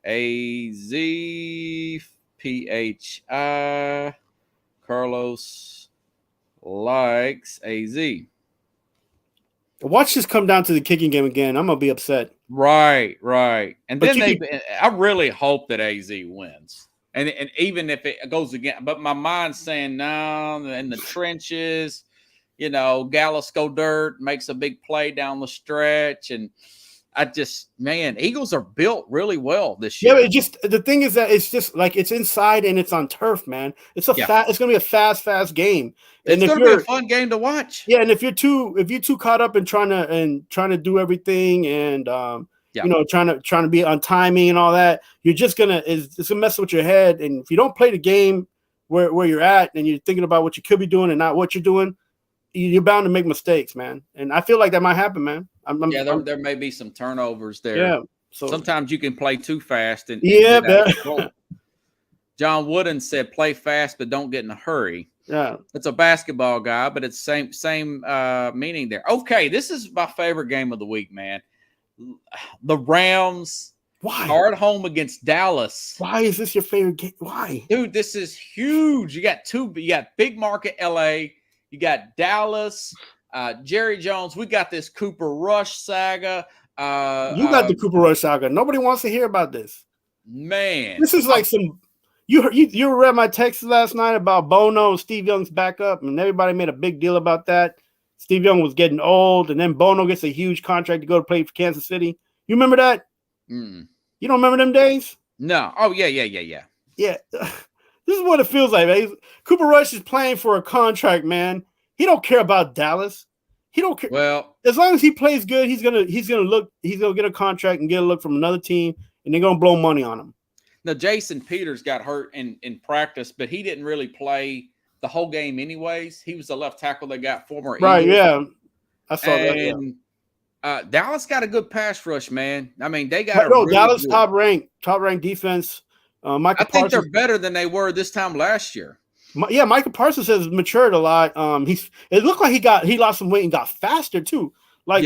AZPHI. Carlos likes AZ. Watch this come down to the kicking game again. I'm gonna be upset. Right. And then I really hope that AZ wins. And even if it goes again, but my mind's saying no, in the trenches, Gallis go dirt, makes a big play down the stretch, and Eagles are built really well this year. Yeah, the thing is that it's just like it's inside and it's on turf, man. It's it's gonna be a fast game. And it's gonna be a fun game to watch. Yeah, and if you're too caught up in trying to do everything and trying to be on timing and all that, you're just it's gonna mess with your head. And if you don't play the game where you're at and you're thinking about what you could be doing and not what you're doing, you're bound to make mistakes, man. And I feel like that might happen, man. There may be some turnovers there. Yeah. So sometimes you can play too fast and John Wooden said, "Play fast, but don't get in a hurry." Yeah, it's a basketball guy, but it's same meaning there. Okay, this is my favorite game of the week, man. The Rams are at home against Dallas. Why is this your favorite game? Why, dude? This is huge. You got big market LA. You got Dallas. Jerry Jones. We got this Cooper Rush saga. You got the Cooper Rush saga. Nobody wants to hear about this. Man, this is like some. You read my text last night about Bono and Steve Young's backup, and everybody made a big deal about that. Steve Young was getting old, and then Bono gets a huge contract to go to play for Kansas City. You remember that? You don't remember them days? No. Oh, yeah. Yeah. This is what it feels like, man. Cooper Rush is playing for a contract, man. He don't care about Dallas. He don't care. Well, as long as he plays good, he's gonna get a contract and get a look from another team, and they're gonna blow money on him. Now, Jason Peters got hurt in practice, but he didn't really play the whole game anyways. He was the left tackle that got former Eagles. Yeah. I saw that. Yeah. Dallas got a good pass rush, man. I mean, they got Dallas top ranked defense. I think they're better than they were this time last year. Michael Parsons has matured a lot. It looked like he lost some weight and got faster too. Like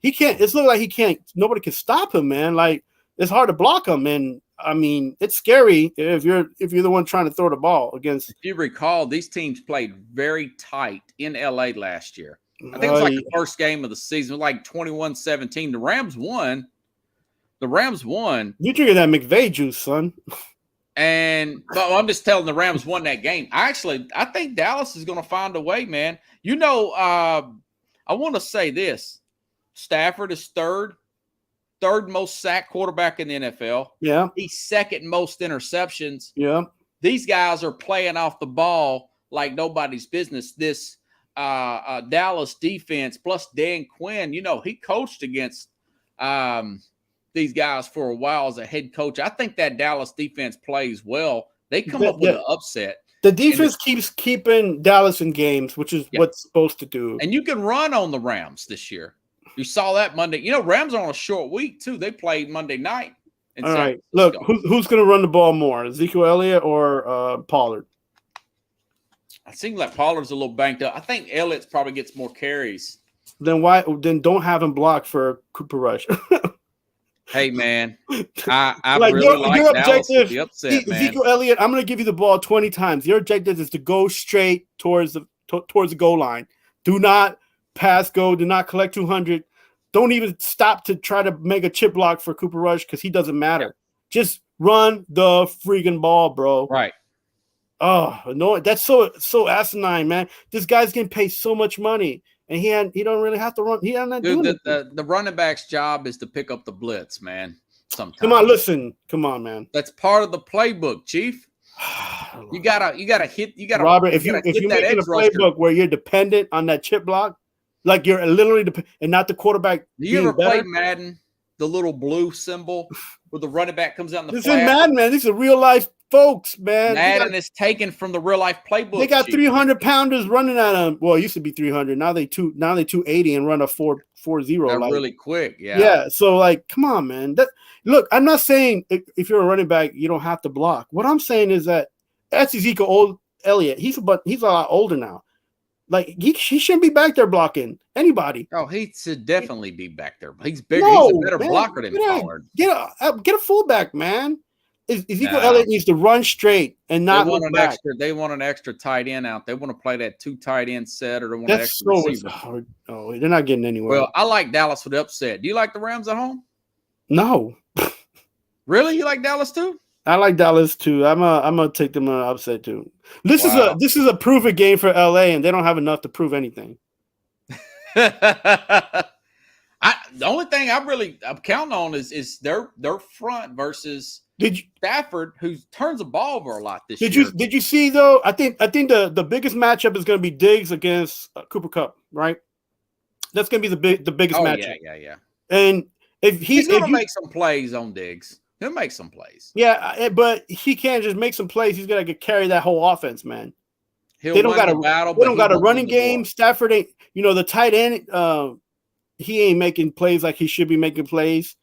he can't. It's looked like he can't. Nobody can stop him, man. Like it's hard to block him, and I mean it's scary if you're the one trying to throw the ball against. If you recall, these teams played very tight in LA last year. I think it was like the first game of the season, like 21-17. The Rams won. You drinking that McVay juice, son. And but I'm just telling the Rams won that game. I think Dallas is going to find a way, man. I want to say this. Stafford is third most sacked quarterback in the NFL. Yeah. He's second most interceptions. Yeah. These guys are playing off the ball like nobody's business. This Dallas defense plus Dan Quinn, he coached against these guys for a while as a head coach. I think that Dallas defense plays well. They come up with an upset. The defense keeps keeping Dallas in games, which is what's supposed to do. And you can run on the Rams this year. You saw that Monday. Rams are on a short week, too. They played Monday night. All right. Look, who's going to run the ball more, Ezekiel Elliott or Pollard? It seems like Pollard's a little banked up. I think Elliott's probably gets more carries. Then don't have him block for Cooper Rush. Hey, man, I really like Dallas with the upset, man. Ezekiel Elliott, I'm going to give you the ball 20 times. Your objective is to go straight towards the goal line. Do not pass go. Do not collect 200. Don't even stop to try to make a chip block for Cooper Rush because he doesn't matter. Yeah. Just run the freaking ball, bro. Right. Oh, no, that's so asinine, man. This guy's getting paid so much money. And he don't really have to run. He not doing the running back's job is to pick up the blitz, man. Sometimes. Come on, man. That's part of the playbook, Chief. You gotta Robert. If you're making a playbook where you're dependent on that chip block, like you're literally and not the quarterback. Do you ever play Madden? The little blue symbol where the running back comes out in the This is Madden, man. These are real life folks, man. Madden is taken from the real life playbook. They got 300-pounders running at them. Well, it used to be 300. Now they 280 and run a 4.40. They're really quick. Yeah. Yeah. So come on, man. Look, I'm not saying if you're a running back you don't have to block. What I'm saying is that's Ezekiel Elliott. He's a lot older now. Like he shouldn't be back there blocking anybody. Oh, he should definitely be back there. He's bigger. He's a better blocker than Pollard. Get a fullback, man. Ezekiel Elliott needs to run straight and not look back. They want an extra tight end out. They want to play that 2 tight end set, or they want an extra receiver. Hard. Oh, they're not getting anywhere. Well, I like Dallas for the upset. Do you like the Rams at home? No. Really? You like Dallas too? I like Dallas too. I'm gonna take them on upset too. This is a prove it game for LA, and they don't have enough to prove anything. The only thing I'm counting on is their front versus Stafford, who turns the ball over a lot this year. Did you see though? I think the biggest matchup is going to be Diggs against Cooper Kupp, right? That's going to be the biggest matchup. Yeah. And if he's going to make some plays on Diggs, he'll make some plays. Yeah, but he can't just make some plays. He's got to carry that whole offense, man. They don't got a running game. Stafford ain't, the tight end. He ain't making plays like he should be making plays.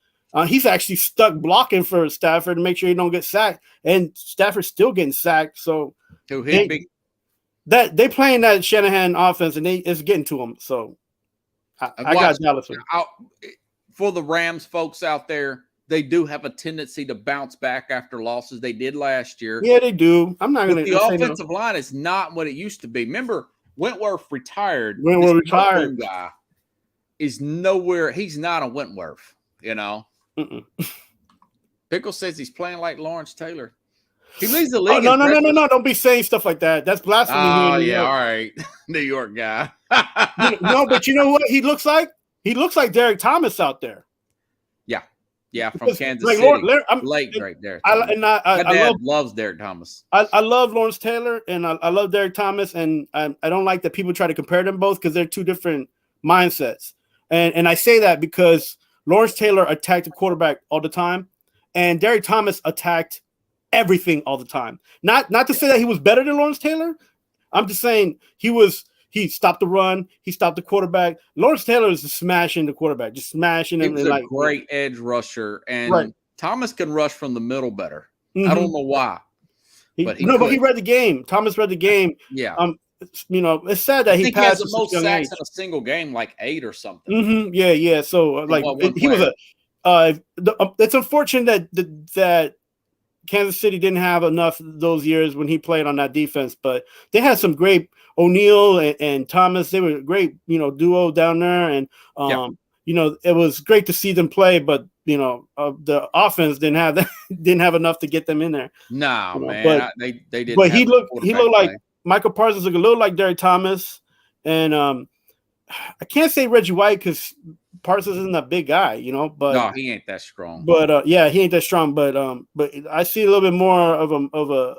He's actually stuck blocking for Stafford to make sure he don't get sacked, and Stafford's still getting sacked. So they playing that Shanahan offense, and it's getting to him. So I got Dallas for the Rams folks out there. They do have a tendency to bounce back after losses. They did last year. Yeah, they do. I'm not going to. The offensive line is not what it used to be. Remember, Wentworth retired. Guy is nowhere. He's not a Wentworth. Pickle says he's playing like Lawrence Taylor. He leads the league. Oh, no! Don't be saying stuff like that. That's blasphemy. Oh yeah, all right, New York guy. No, but you know what he looks like? He looks like Derek Thomas out there. Yeah, from Kansas City. Late right there. My dad loves Derek Thomas. I love Lawrence Taylor and I love Derek Thomas, and I don't like that people try to compare them both because they're two different mindsets. And I say that because Lawrence Taylor attacked the quarterback all the time, and Derek Thomas attacked everything all the time. Not to say that he was better than Lawrence Taylor. I'm just saying he stopped the run. He stopped the quarterback. Lawrence Taylor is just smashing the quarterback, just smashing him. He was a great edge rusher, and Thomas can rush from the middle better. I don't know why, but he read the game. Thomas read the game. Yeah. It's sad that he passed the most sacks in a single game, like 8 or something. Mm-hmm. Yeah. So he was it's unfortunate that Kansas City didn't have enough those years when he played on that defense, but they had some great O'Neal and Thomas. They were a great, duo down there. And, it was great to see them play, but, the offense didn't have enough to get them in there. No, man. They didn't. But he looked like Michael Parsons looked a little like Derek Thomas. And I can't say Reggie White because Parsons isn't that big guy, but no, he ain't that strong. But he ain't that strong. But I see a little bit more of a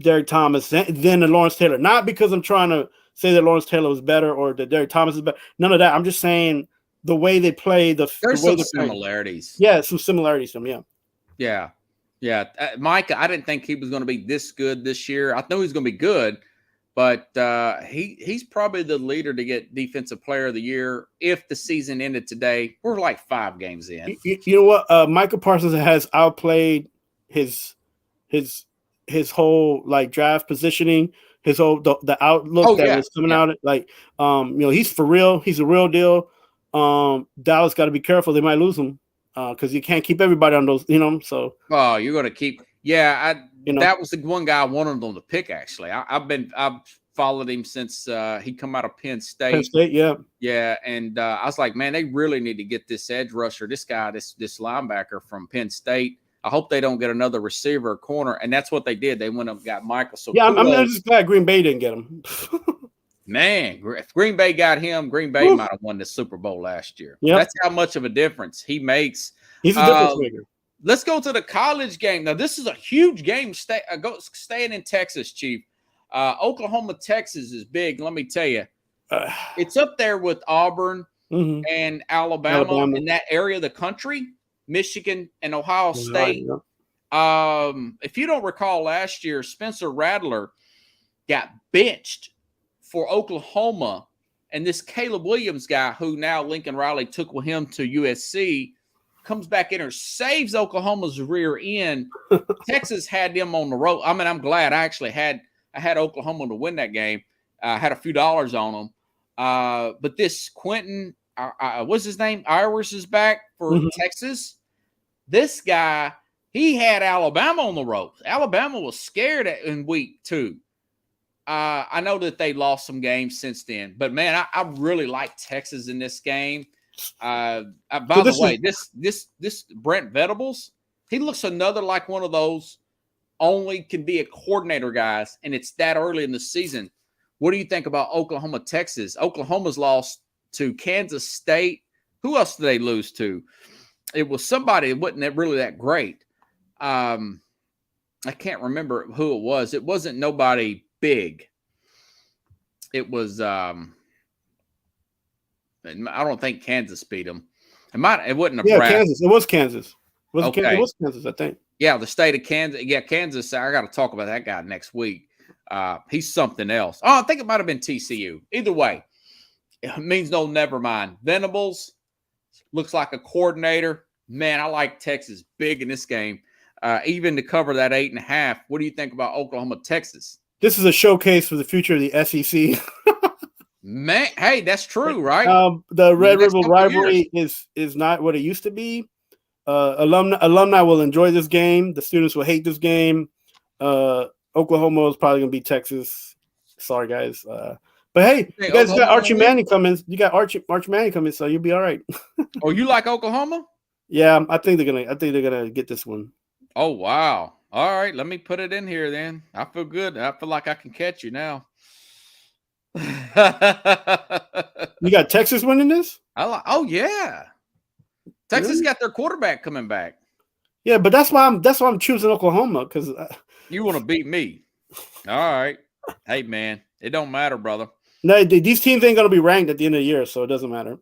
Derek Thomas than the Lawrence Taylor. Not because I'm trying to say that Lawrence Taylor was better or that Derek Thomas is better. None of that. I'm just saying the way they play. There's some similarities. Yeah, some similarities to them. Yeah. Micah, I didn't think he was going to be this good this year. I know he's going to be good. But he's probably the leader to get Defensive Player of the Year if the season ended today. We're like 5 games in. You know what? Michael Parsons has outplayed his whole draft positioning, his whole the outlook was coming out. He's for real. He's a real deal. Dallas got to be careful. They might lose him because you can't keep everybody on those. So you're going to keep. Yeah, that was the one guy I wanted them to pick. Actually, I've followed him since he come out of Penn State. Penn State, yeah, and I was like, man, they really need to get this edge rusher, this guy, this linebacker from Penn State. I hope they don't get another receiver or corner, and that's what they did. They went up and got Michael. So I'm just glad Green Bay didn't get him. Man, if Green Bay got him, Green Bay might have won the Super Bowl last year. Yep. That's how much of a difference he makes. He's a difference maker. Let's go to the college game. Now, this is a huge game. Staying in Texas, Chief. Oklahoma, Texas is big. Let me tell you. It's up there with Auburn and Alabama in that area of the country, Michigan and Ohio State. If you don't recall last year, Spencer Rattler got benched for Oklahoma. And this Caleb Williams guy, who now Lincoln Riley took with him to USC, comes back in or saves Oklahoma's rear end. Texas had them on the road. I mean, I'm glad I had Oklahoma to win that game. I had a few dollars on them. But this Quentin, what's his name? Irish is back for Texas. This guy, he had Alabama on the ropes. Alabama was scared in week 2. I know that they lost some games since then, but man, I really like Texas in this game. By the way, this Brent Venables, he looks another like one of those only can be a coordinator guys, and it's that early in the season. What do you think about Oklahoma, Texas? Oklahoma's lost to Kansas State. Who else did they lose to? It was somebody that wasn't really that great. I can't remember who it was. It wasn't nobody big. It was I don't think Kansas beat them. It wasn't a Kansas. It was Kansas. Okay. It was Kansas, I think. Yeah, the state of Kansas. Yeah, Kansas. I got to talk about that guy next week. He's something else. Oh, I think it might have been TCU. Either way, it means no, never mind. Venables looks like a coordinator. Man, I like Texas big in this game. Even to cover that 8.5. What do you think about Oklahoma, Texas? This is a showcase for the future of the SEC. Man, hey, that's true, right? The Red River rivalry is not what it used to be. Alumni will enjoy this game. The students will hate this game. Oklahoma is probably going to beat Texas. Sorry, guys. But hey, you guys got Archie Manning coming. You got Archie Manning coming, so you'll be all right. Oh, you like Oklahoma? Yeah, I think they're gonna get this one. Oh wow! All right, let me put it in here then. I feel good. I feel like I can catch you now. You got Texas winning this? Oh yeah, Texas got their quarterback coming back. Yeah, but that's why I'm choosing Oklahoma, because you want to beat me. All right, hey man, it don't matter, brother. No, these teams ain't gonna be ranked at the end of the year, so it doesn't matter.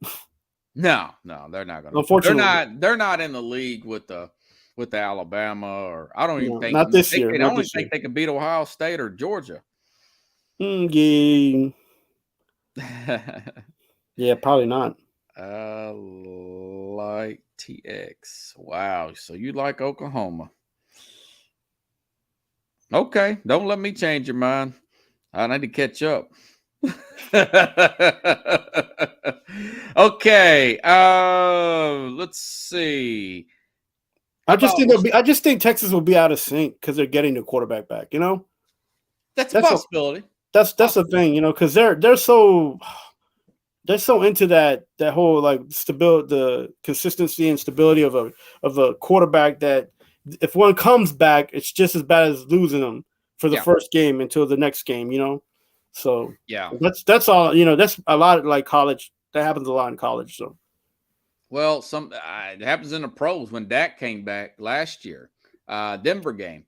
No, they're not gonna. Unfortunately, they're not in the league with the Alabama, or I don't even think not this year. I don't think they could beat Ohio State or Georgia. Yeah, yeah, probably not. Like TX. Wow. So you like Oklahoma? Okay. Don't let me change your mind. I need to catch up. Okay. Let's see. I just think Texas will be out of sync because they're getting the quarterback back. You know, that's a possibility. That's the thing. You know, because they're so into that whole like stability, the consistency and stability of a quarterback, that if one comes back, it's just as bad as losing them for the first game until the next game. You know, so yeah, that's all. You know, that's a lot like college. That happens a lot in college. So. Well, it happens in the pros. When Dak came back last year, Denver game,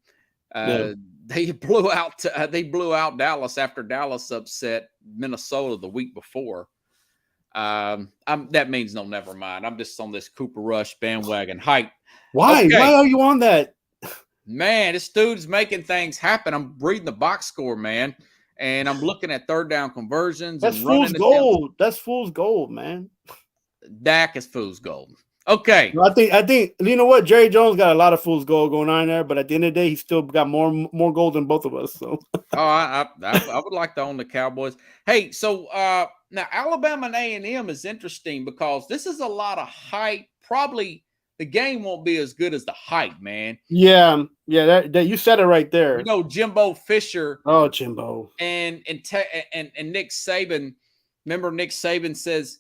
they blew out Dallas after Dallas upset Minnesota the week before. That means no, never mind. I'm just on this Cooper Rush bandwagon hype. Why? Okay. Why are you on that? Man, this dude's making things happen. I'm reading the box score, man, and I'm looking at third down conversions. That's fool's gold. That's fool's gold, man. Dak is fool's gold. Okay. I think you know what? Jerry Jones got a lot of fool's gold going on there, but at the end of the day, he still got more gold than both of us. So I would like to own the Cowboys. Hey, so now Alabama and A&M is interesting because this is a lot of hype. Probably the game won't be as good as the hype, man. Yeah, that you said it right there. You know, Jimbo Fisher. Oh, Jimbo. And Nick Saban. Remember, Nick Saban says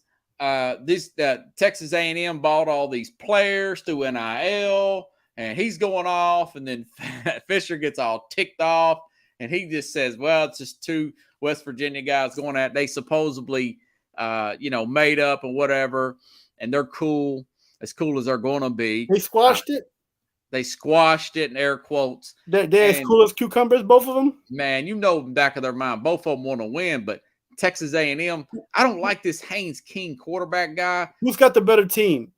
Texas A&M bought all these players through NIL, and he's going off, and then Fisher gets all ticked off, and he just says, well, it's just two West Virginia guys going at, they supposedly, made up and whatever, and they're cool, as cool as they're going to be. They squashed it? They squashed it in air quotes. They're as cool as cucumbers, both of them? Man, in the back of their mind, both of them want to win, but Texas A&M, I don't like this Haynes King quarterback guy. Who's got the better team?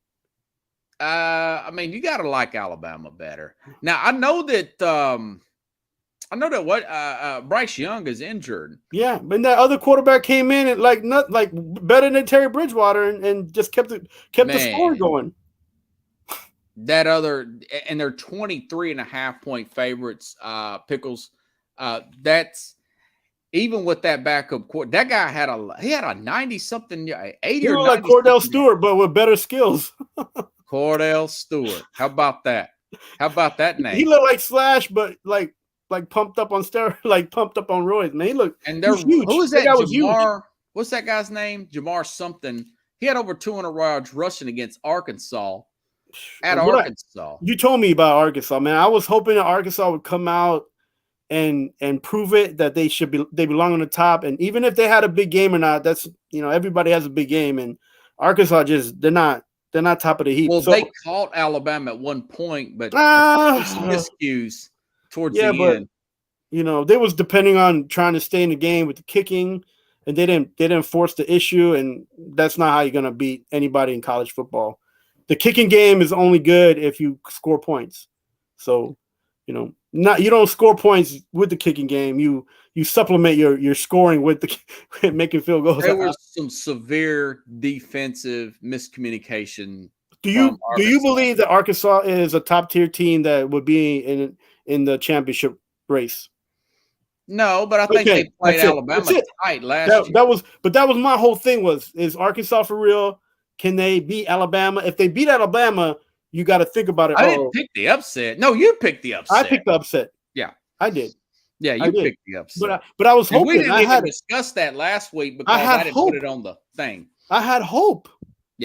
You got to like Alabama better. Now, I know that Bryce Young is injured. Yeah, but that other quarterback came in and better than Terry Bridgewater and just kept the score going. That other, and they're 23.5-point favorites, Pickles. That's even with that backup court, that guy had a 90-something, 80 or 90. Like Cordell Stewart, but with better skills. Cordell Stewart. How about that? How about that name? He looked like Slash, but like pumped up on steroids, like pumped up on roids. Man, he looked. And they're huge. Who is that? Guy was Jamar. What's that guy's name? Jamar something. He had over 200 yards rushing against Arkansas. Arkansas. You told me about Arkansas, man. I was hoping that Arkansas would come out and prove it that they belong on the top. And even if they had a big game or not, that's everybody has a big game, and Arkansas they're not top of the heap. Well, so, they caught Alabama at one point, but there's some miscues towards the end. They was depending on trying to stay in the game with the kicking, and they didn't force the issue, and that's not how you're gonna beat anybody in college football. The kicking game is only good if you score points. So, you don't score points with the kicking game. You supplement your scoring with the making field goals. There was some severe defensive miscommunication. Do you believe that Arkansas is a top tier team that would be in the championship race? No, but I think they played Alabama tight last year. That was my whole thing is Arkansas for real? Can they beat Alabama? If they beat Alabama, you got to think about it. I didn't pick the upset. No, you picked the upset. I picked the upset. Yeah, I did. Yeah, you picked the upset. But I was hoping. We didn't even discuss that last week because I didn't put it on the thing. I had hope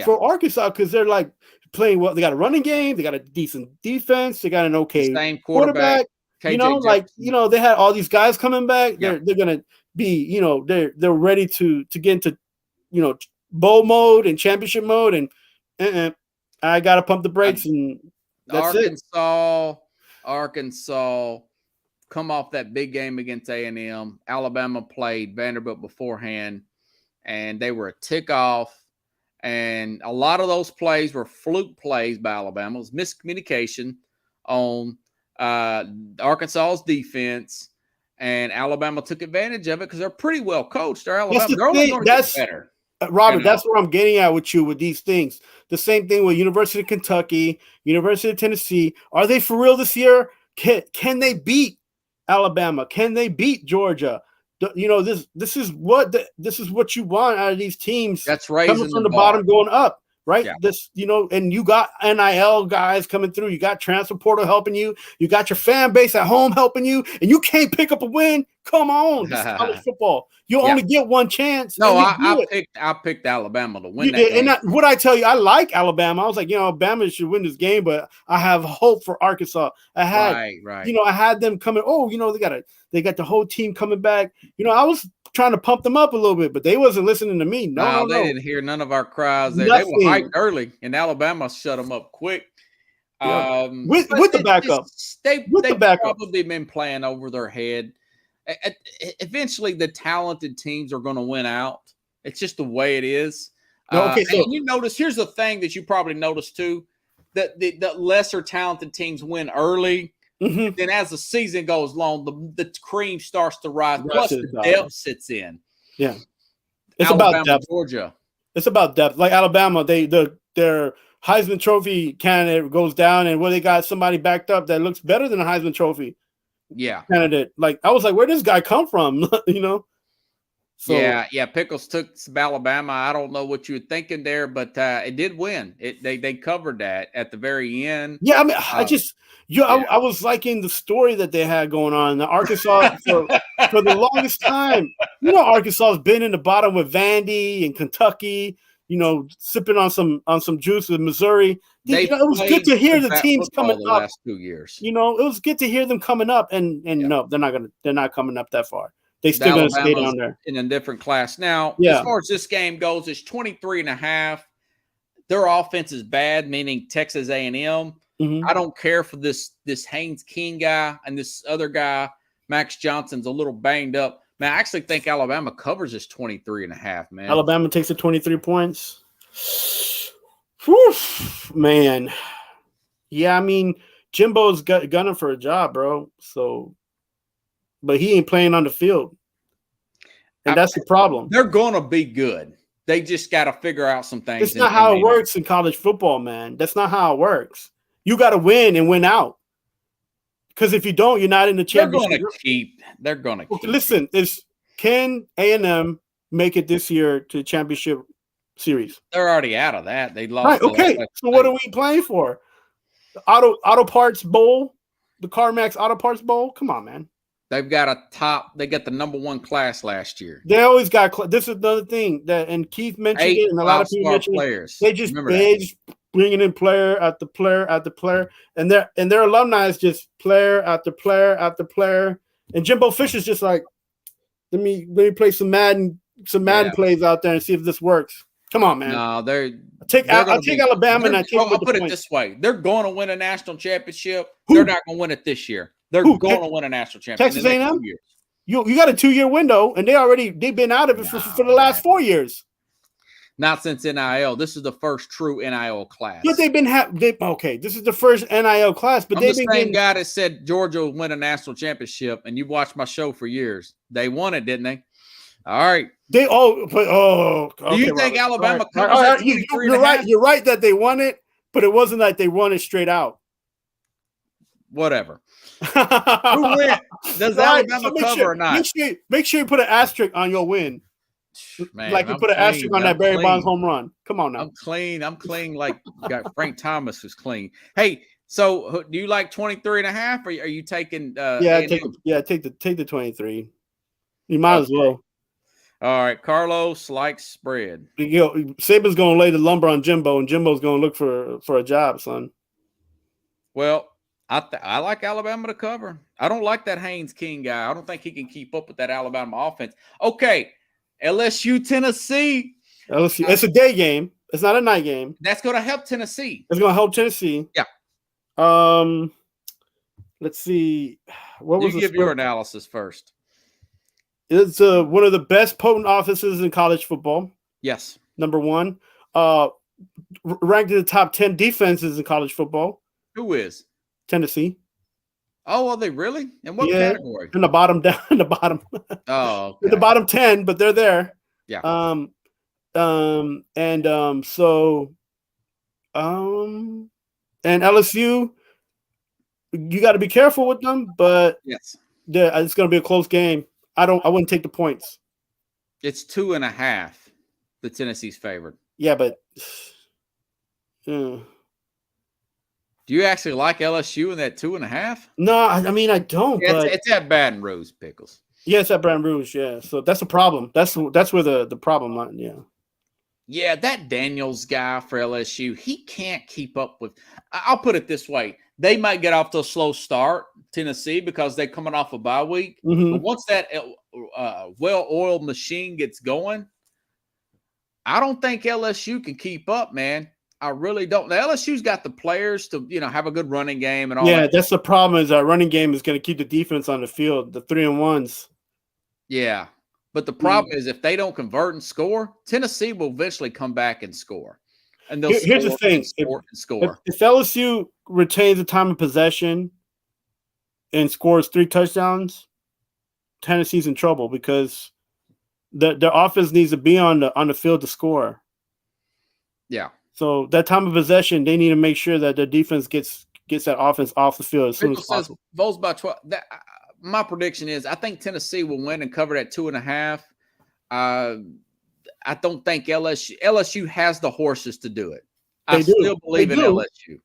for Arkansas because they're like playing well. They got a running game. They got a decent defense. They got an okay quarterback. They had all these guys coming back. They're gonna be, they're ready to get into, bowl mode and championship mode, and I gotta pump the brakes. And that's Arkansas come off that big game against A&M. Alabama played Vanderbilt beforehand, and they were a tick off. And a lot of those plays were fluke plays by Alabama. It was miscommunication on Arkansas's defense, and Alabama took advantage of it because they're pretty well coached. They're Alabama. They're only going to get better. Robert, that's what I'm getting at with you with these things. The same thing with University of Kentucky, University of Tennessee. Are they for real this year? Can they beat Alabama? Can they beat Georgia? This is what you want out of these teams. That's raising coming from the bottom going up. Right. Yeah. And you got NIL guys coming through. You got transfer portal helping you. You got your fan base at home helping you, and you can't pick up a win. Come on, this is college football. You only get one chance. No, I picked Alabama to win. And what I tell you, I like Alabama. I was like, Alabama should win this game, but I have hope for Arkansas. I had, I had them coming. Oh, they got the whole team coming back. I was trying to pump them up a little bit, but they wasn't listening to me. No, they didn't hear none of our cries. They were hyped early, and Alabama shut them up quick. With the backups, they've probably been playing over their head. Eventually, the talented teams are going to win out. It's just the way it is. And you notice, here's the thing that you probably noticed too, that the lesser talented teams win early. Mm-hmm. Then as the season goes along, the cream starts to rise. Plus the depth sits in. Yeah. It's Alabama, about depth. Georgia. It's about depth. Like Alabama, their Heisman Trophy candidate goes down, and they got somebody backed up that looks better than a Heisman Trophy candidate. Like I was like, where does this guy come from? So, yeah. Pickles took Alabama. I don't know what you were thinking there, but it did win. They covered that at the very end. Yeah, I mean, I was liking the story that they had going on. The Arkansas for the longest time. Arkansas has been in the bottom with Vandy and Kentucky. Sipping on some juice with Missouri. It was good to hear the teams coming up. The last 2 years. It was good to hear them coming up, and no, they're not coming up that far. They still going to stay down there in a different class. Now, as far as this game goes, it's 23.5. Their offense is bad, meaning Texas A&M. Mm-hmm. I don't care for this Haynes King guy and this other guy, Max Johnson's a little banged up. Man, I actually think Alabama covers this 23.5, man. Alabama takes the 23 points. Whew, man. Yeah, I mean, Jimbo's gunning for a job, bro. So, but he ain't playing on the field. And that's the problem. They're going to be good. They just got to figure out some things. It's not how it works in college football, man. That's not how it works. You got to win and win out. Because if you don't, you're not in the championship. They're going to keep. Listen, can A&M make it this year to the championship series? They're already out of that. They lost. Right, okay. So what are we playing for? The Auto Parts Bowl? The CarMax Auto Parts Bowl? Come on, man. They got the number one class last year. They always got. This is another thing and Keith mentioned it, and a lot of people mentioned players. They just bringing in player after player after player, and their alumni is just player after player after player. And Jimbo Fisher's just like, let me play some Madden plays out there and see if this works. Come on, man. No, I'll take Alabama and I take I'll put it this way. They're going to win a national championship. Who? They're not going to win it this year. They're going to win a national championship Texas A&M? You got a 2-year window, and they've been out of it for the last 4 years. Not since NIL. This is the first true NIL class. But they've been this is the first NIL class. But I'm the same guy that said Georgia will win a national championship, and you've watched my show for years. They won it, didn't they? All right. Do you think Alabama covers You're right. You're right that they won it, but it wasn't like they won it straight out. Whatever. Who wins? Does Alabama cover or not? Make sure you put an asterisk on your win. Man, like you put an asterisk on that Barry Bonds home run. Come on now. I'm clean. Like Frank Thomas is clean. Hey, so do you like 23.5? Or are you taking? Take the 23. You might as well. All right, Carlos likes spread. Saban's gonna lay the lumber on Jimbo, and Jimbo's gonna look for a job, son. Well, I like Alabama to cover. I don't like that Haynes King guy. I don't think he can keep up with that Alabama offense. Okay, LSU Tennessee. LSU. It's a day game. It's not a night game. That's going to help Tennessee. It's going to help Tennessee. Yeah. Let's see. You give your analysis first. It's one of the best potent offenses in college football. Yes. Number one. Ranked in the top 10 defenses in college football. Who is? Tennessee. Oh, are they really? In what category? In the bottom down. In the bottom. Oh, okay. In the bottom 10, but they're there. Yeah. And LSU, you got to be careful with them, but yes, it's going to be a close game. I wouldn't take the points. It's 2.5. The Tennessee's favored. Yeah, but do you actually like LSU in that 2.5? No, I mean I don't. It's at Baton Rouge, Pickles. Yeah, it's at Baton Rouge. Yeah, so that's a problem. That's where the problem lies. Yeah. Yeah, that Daniels guy for LSU, he can't keep up with. I'll put it this way: they might get off to a slow start, Tennessee, because they're coming off a bye week. Mm-hmm. But once that well-oiled machine gets going, I don't think LSU can keep up, man. I really don't. The LSU's got the players to, have a good running game and all that. Yeah, that's the problem is our running game is going to keep the defense on the field, the 3-and-1s. Yeah. But the problem is if they don't convert and score, Tennessee will eventually come back and score. And they'll Here's the thing. Score. If LSU retains the time of possession and scores 3 touchdowns, Tennessee's in trouble because their offense needs to be on the field to score. Yeah. So that time of possession, they need to make sure that their defense gets that offense off the field as soon as possible. Vols by 12. My prediction is I think Tennessee will win and cover that 2.5. I don't think LSU has the horses to do it. I still believe in LSU.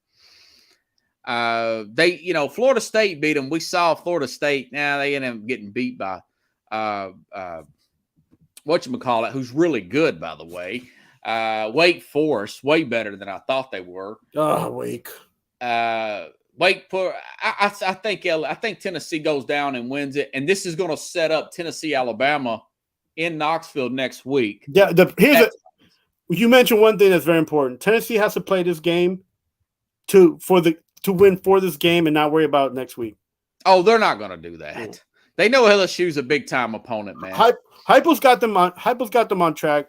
Florida State beat them. We saw Florida State. Now they ended up getting beat by whatchamacallit, who's really good, by the way. Wake Forest, way better than I thought they were. Oh, Wake. Wake for I think Tennessee goes down and wins it, and this is going to set up Tennessee Alabama in Knoxville next week. Yeah, you mentioned one thing that's very important. Tennessee has to play this game to win for this game and not worry about next week. Oh, they're not going to do that. Yeah. They know LSU's a big time opponent, man. Hypo's got them on track.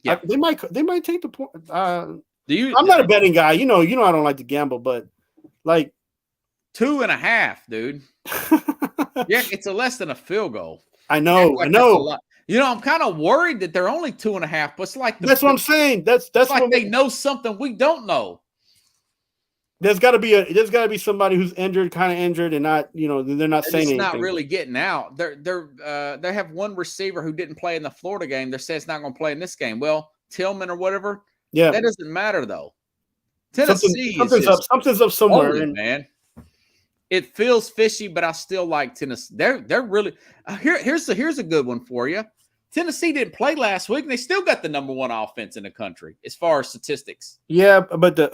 Yeah, they might take the point. I'm not a betting guy. You know I don't like to gamble, but like 2.5, dude. Yeah, it's less than a field goal. I know. I'm kind of worried that they're only 2.5, but it's like that's what I'm saying. That's like they know something we don't know. There's got to be somebody who's kind of injured, and not they're not saying anything. It's not really getting out. They have one receiver who didn't play in the Florida game. They say it's not going to play in this game. Well, Tillman or whatever. Yeah, that doesn't matter though. Tennessee something's up somewhere, man. It feels fishy, but I still like Tennessee. They're really here's a good one for you. Tennessee didn't play last week, and they still got the number 1 offense in the country as far as statistics. Yeah, but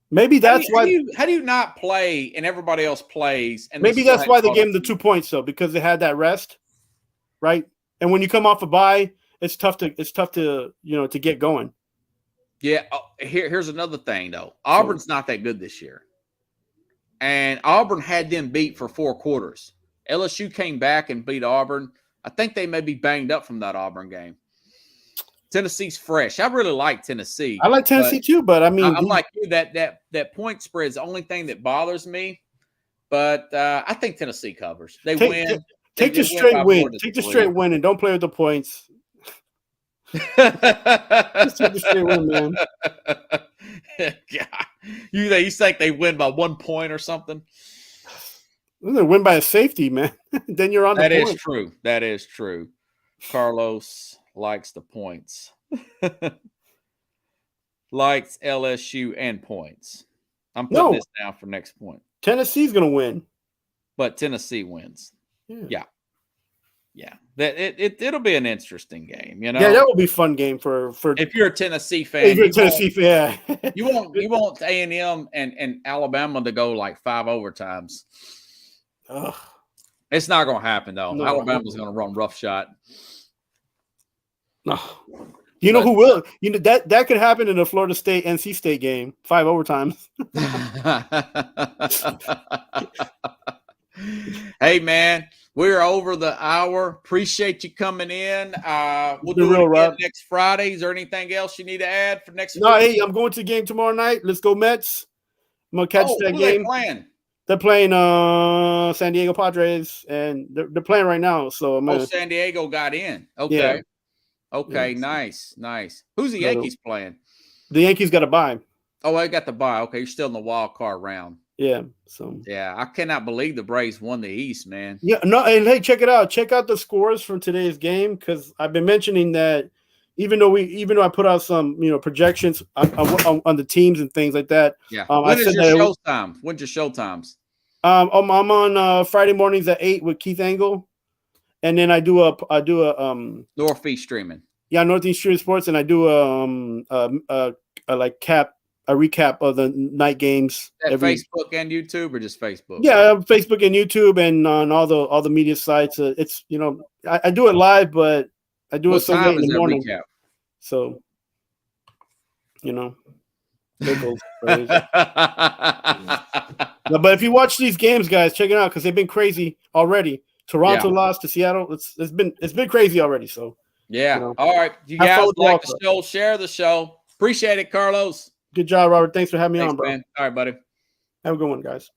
Maybe that's why. How do you not play and everybody else plays? And Maybe that's why they gave him the 2 points, though, because they had that rest, right? And when you come off a bye, it's tough to to get going. Yeah. Here's another thing though. Auburn's not that good this year, and Auburn had them beat for 4 quarters. LSU came back and beat Auburn. I think they may be banged up from that Auburn game. Tennessee's fresh. I really like Tennessee. I like Tennessee too, but I mean, I'm like you. That point spread is the only thing that bothers me. But I think Tennessee covers. They win. Take the straight win. Take the straight win, and don't play with the points. Just take the straight win, man. God. You think they win by 1 point or something? They win by a safety, man. Then you're on the point. That is true. That is true. Carlos likes the points. Likes LSU and points. I'm putting this down for next point. Tennessee's going to win. But Tennessee wins. Yeah. It'll be an interesting game, you know. Yeah, that will be a fun game for if you're a Tennessee fan. If you're a Tennessee fan, you want A&M and Alabama to go like 5 overtimes. Ugh. It's not going to happen though. No, Alabama's going to run roughshod. No. You know who will? You know that could happen in the Florida State NC State game, 5 overtimes. Hey man, we're over the hour. Appreciate you coming in. We'll do it again next Friday. Is there anything else you need to add for next week? No, hey, I'm going to the game tomorrow night. Let's go Mets. I'm gonna catch that game. They're playing San Diego Padres, and they're playing right now. So San Diego got in. Okay. Yeah. Okay, nice. Who's the Yankees playing? The Yankees got a bye. Oh, I got the bye. Okay, you're still in the wild card round. Yeah. So I cannot believe the Braves won the East, man. Yeah, no, and hey, check it out. Check out the scores from today's game, because I've been mentioning that even though I put out some projections on the teams and things like that. Yeah. When's your showtimes? I'm on Friday mornings at 8 with Keith Angle. And then I do a Northeast streaming. Yeah, Northeast Streaming Sports, and I do a recap of the night games. Facebook and YouTube, or just Facebook? Yeah, Facebook and YouTube, and on all the media sites. It's I do it live, but I do it so late in the morning. Recap? So pickles. No, but if you watch these games, guys, check it out, because they've been crazy already. Toronto lost to Seattle. It's been crazy already. So all right. You guys like the show? Share the show. Appreciate it, Carlos. Good job, Robert. Thanks for having me on, bro. Man. All right, buddy. Have a good one, guys.